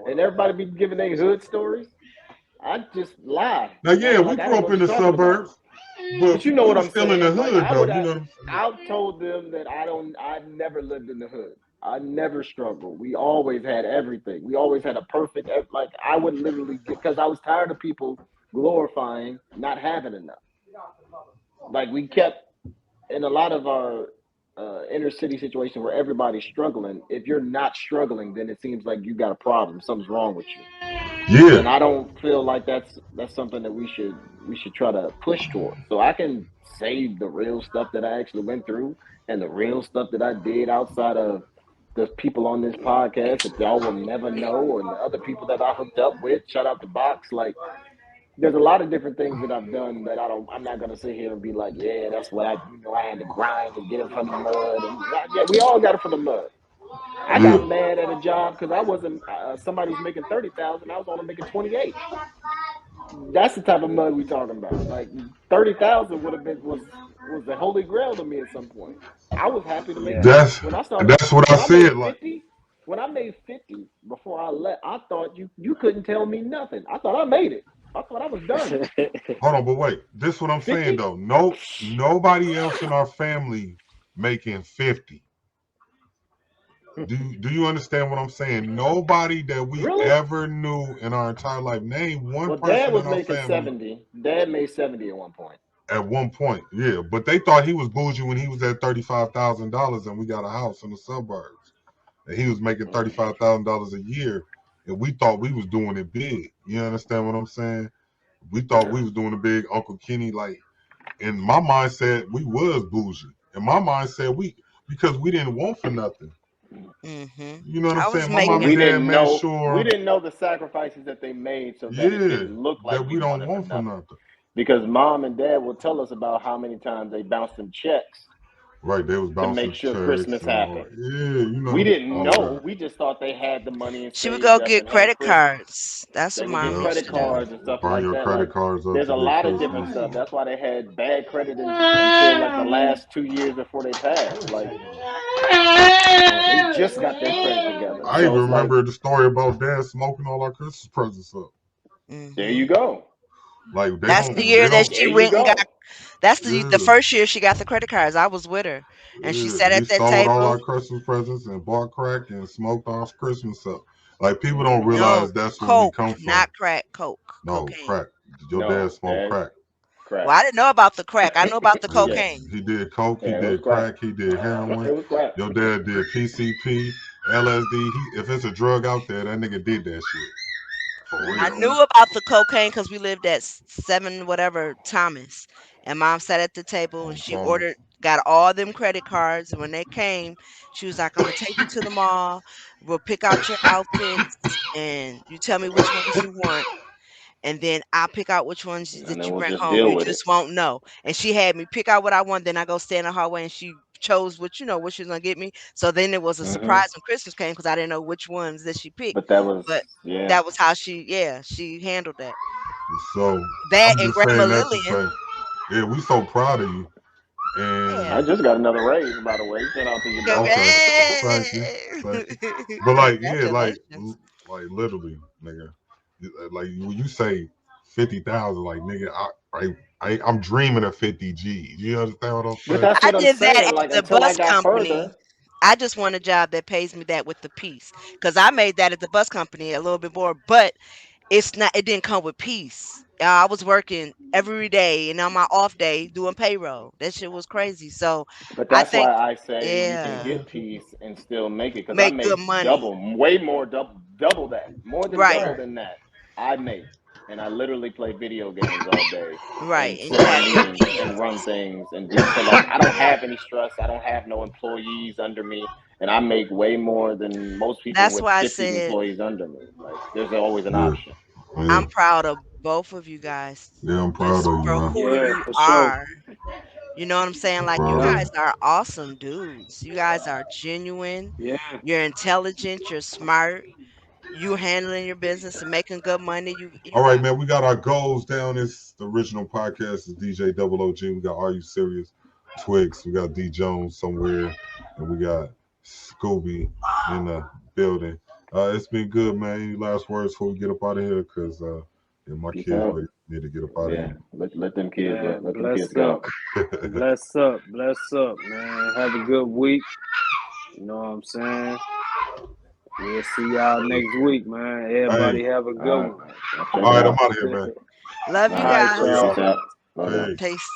and everybody be giving their hood stories, I just lie. Now, yeah, we Like I grew don't know up what in you're the talking about. suburbs, but But you know we what were I'm still in the saying? Like hood I though. would You have, know what I'm saying? I've told them that I never lived in the hood. I never struggled. We always had everything. We always had a perfect, like I would literally get, because I was tired of people glorifying not having enough. Like we kept, in a lot of our inner city situation where everybody's struggling, if you're not struggling, then it seems like you got a problem. Something's wrong with you. Yeah. And I don't feel like that's something that we should try to push towards. So I can say the real stuff that I actually went through and the real stuff that I did outside of the people on this podcast that y'all will never know, and the other people that I hooked up with. Shout out to Box. Like, there's a lot of different things that I've done that I'm not gonna sit here and be like, yeah, that's what I had to grind and get it from the mud. And yeah, we all got it from the mud. I got mad at a job because I wasn't somebody was making 30,000. I was only making 28. That's the type of mud we talking about. Like 30,000 would have been was the holy grail to me at some point. I was happy to make That's when I started. that's what I When I made said. Like, 50, when I made 50 before I left, I thought you couldn't tell me nothing. I thought I made it. I thought I was done. hold on, but wait. This is what I'm saying 50? though. Nobody else in our family making 50. Do you understand what I'm saying? Nobody that we Really? ever knew in our entire life. Name one Well, person Dad was in our making family 70. Dad made 70 at one point. at one point. Yeah, but they thought he was bougie when he was at $35,000 and we got a house in the suburbs. And he was making $35,000 a year, and we thought we was doing it big. You understand what I'm saying? We thought we was doing it big. Uncle Kenny, like, in my mindset, we was bougie. In my mindset, because we didn't want for nothing. You know what I I'm was saying? My mom making. and dad made sure. We didn't know the sacrifices that they made, so that it didn't look like that we don't wanted want for for nothing. nothing. Because Mom and Dad will tell us about how many times they bounced them checks Right, they was to bouncing make sure checks Christmas and all happened. that. Yeah, you know. We didn't all know. that. We just thought they had the money and She would saved go up get and had credit Christmas. cards. That's They what would get mom used credit to do. cards and stuff Burn like your that. credit Like, cards up there's to a get lot of Christmas. different stuff. That's why they had bad credit until like the last 2 years before they passed. Like, they just got their credit together. I So even it's like, remember the story about Dad smoking all our Christmas presents up. there you go. Like, That's the year that she There you went and got. go. That's the first year she got the credit cards. I was with her, and she sat he at that sold all our table. Christmas presents and bought crack and smoked our Christmas up. Like, people don't No, realize that's where we coke, come from. not crack. Coke, No, cocaine. crack. Your No, dad smoked Dad, crack. crack. Well, I didn't know about the crack. I know about the Yeah, cocaine. he did coke, he Yeah, it was did crack, he did heroin. It was crack. Your dad did PCP, LSD. If it's a drug out there, that nigga did that shit. For real. I knew about the cocaine because we lived at 7 whatever Thomas, and mom sat at the table and she Thomas. got all them credit cards. And when they came, she was like, "I'm gonna take you to the mall. We'll pick out your outfits, and you tell me which ones you want." And then I'll pick out which ones And that then you we'll bring just home. deal You with it. just won't know. And she had me pick out what I want. Then I go stand in the hallway, and she chose what she was gonna get me. So then it was a surprise when Christmas came because I didn't know which ones that she picked. But that was, But yeah. that was how she handled that. So That I'm and just Grandma saying that to Lillian. say, yeah, we so proud of you. And Yeah. I just got another raise, by the way. Shout out to your dog. okay, thank you. But like, yeah, Congratulations. like literally, nigga. Like when you say 50,000, like nigga, I'm dreaming of 50 G's. You understand what I'm But saying? that's I what I'm did that saying. at Like, the until I bus got company. further, I just want a job that pays me that with the peace. Because I made that at the bus company a little bit more, but it didn't come with peace. I was working every day and on my off day doing payroll. That shit was crazy. So but I that's think, why I say you can yeah, get peace and still make it. Because I make good make money. double, way more, double that, more than Right, double than that. I make, and I literally play video games all day right. and And you sit in have good meetings and run peace. things and do so. Like, I don't have any stress. I don't have no employees under me, and I make way more than most people That's with why I 50 said employees under me. Like, there's always an Yeah, option. yeah, I'm proud of both of you guys. yeah. I'm proud Just of you, for man. who Yeah, you for sure. are. You know what I'm saying? I'm Like, you proud Yeah, of guys you. are awesome dudes. You guys are genuine. yeah. You're intelligent. You're smart. You handling your business and making good money. You All right, got man. We got our goals down. It's the original podcast. Is DJ Double OG. We got Are You Serious? Twigs. We got D Jones somewhere, and we got Scooby in the building. It's been good, man. Any last words before we get up out of here? Cause yeah, my Peace kids out. need to get up out of Yeah, here. let them kids Man, let them kids bless go. up. Bless up. Bless up, man. Have a good week. You know what I'm saying? We'll see y'all next week, man. Everybody have a good All right, one. I'll check All it right, I'm out. out of here, man. love All you right, All right, guys. y'all. peace out. Love y'all. Peace. Peace.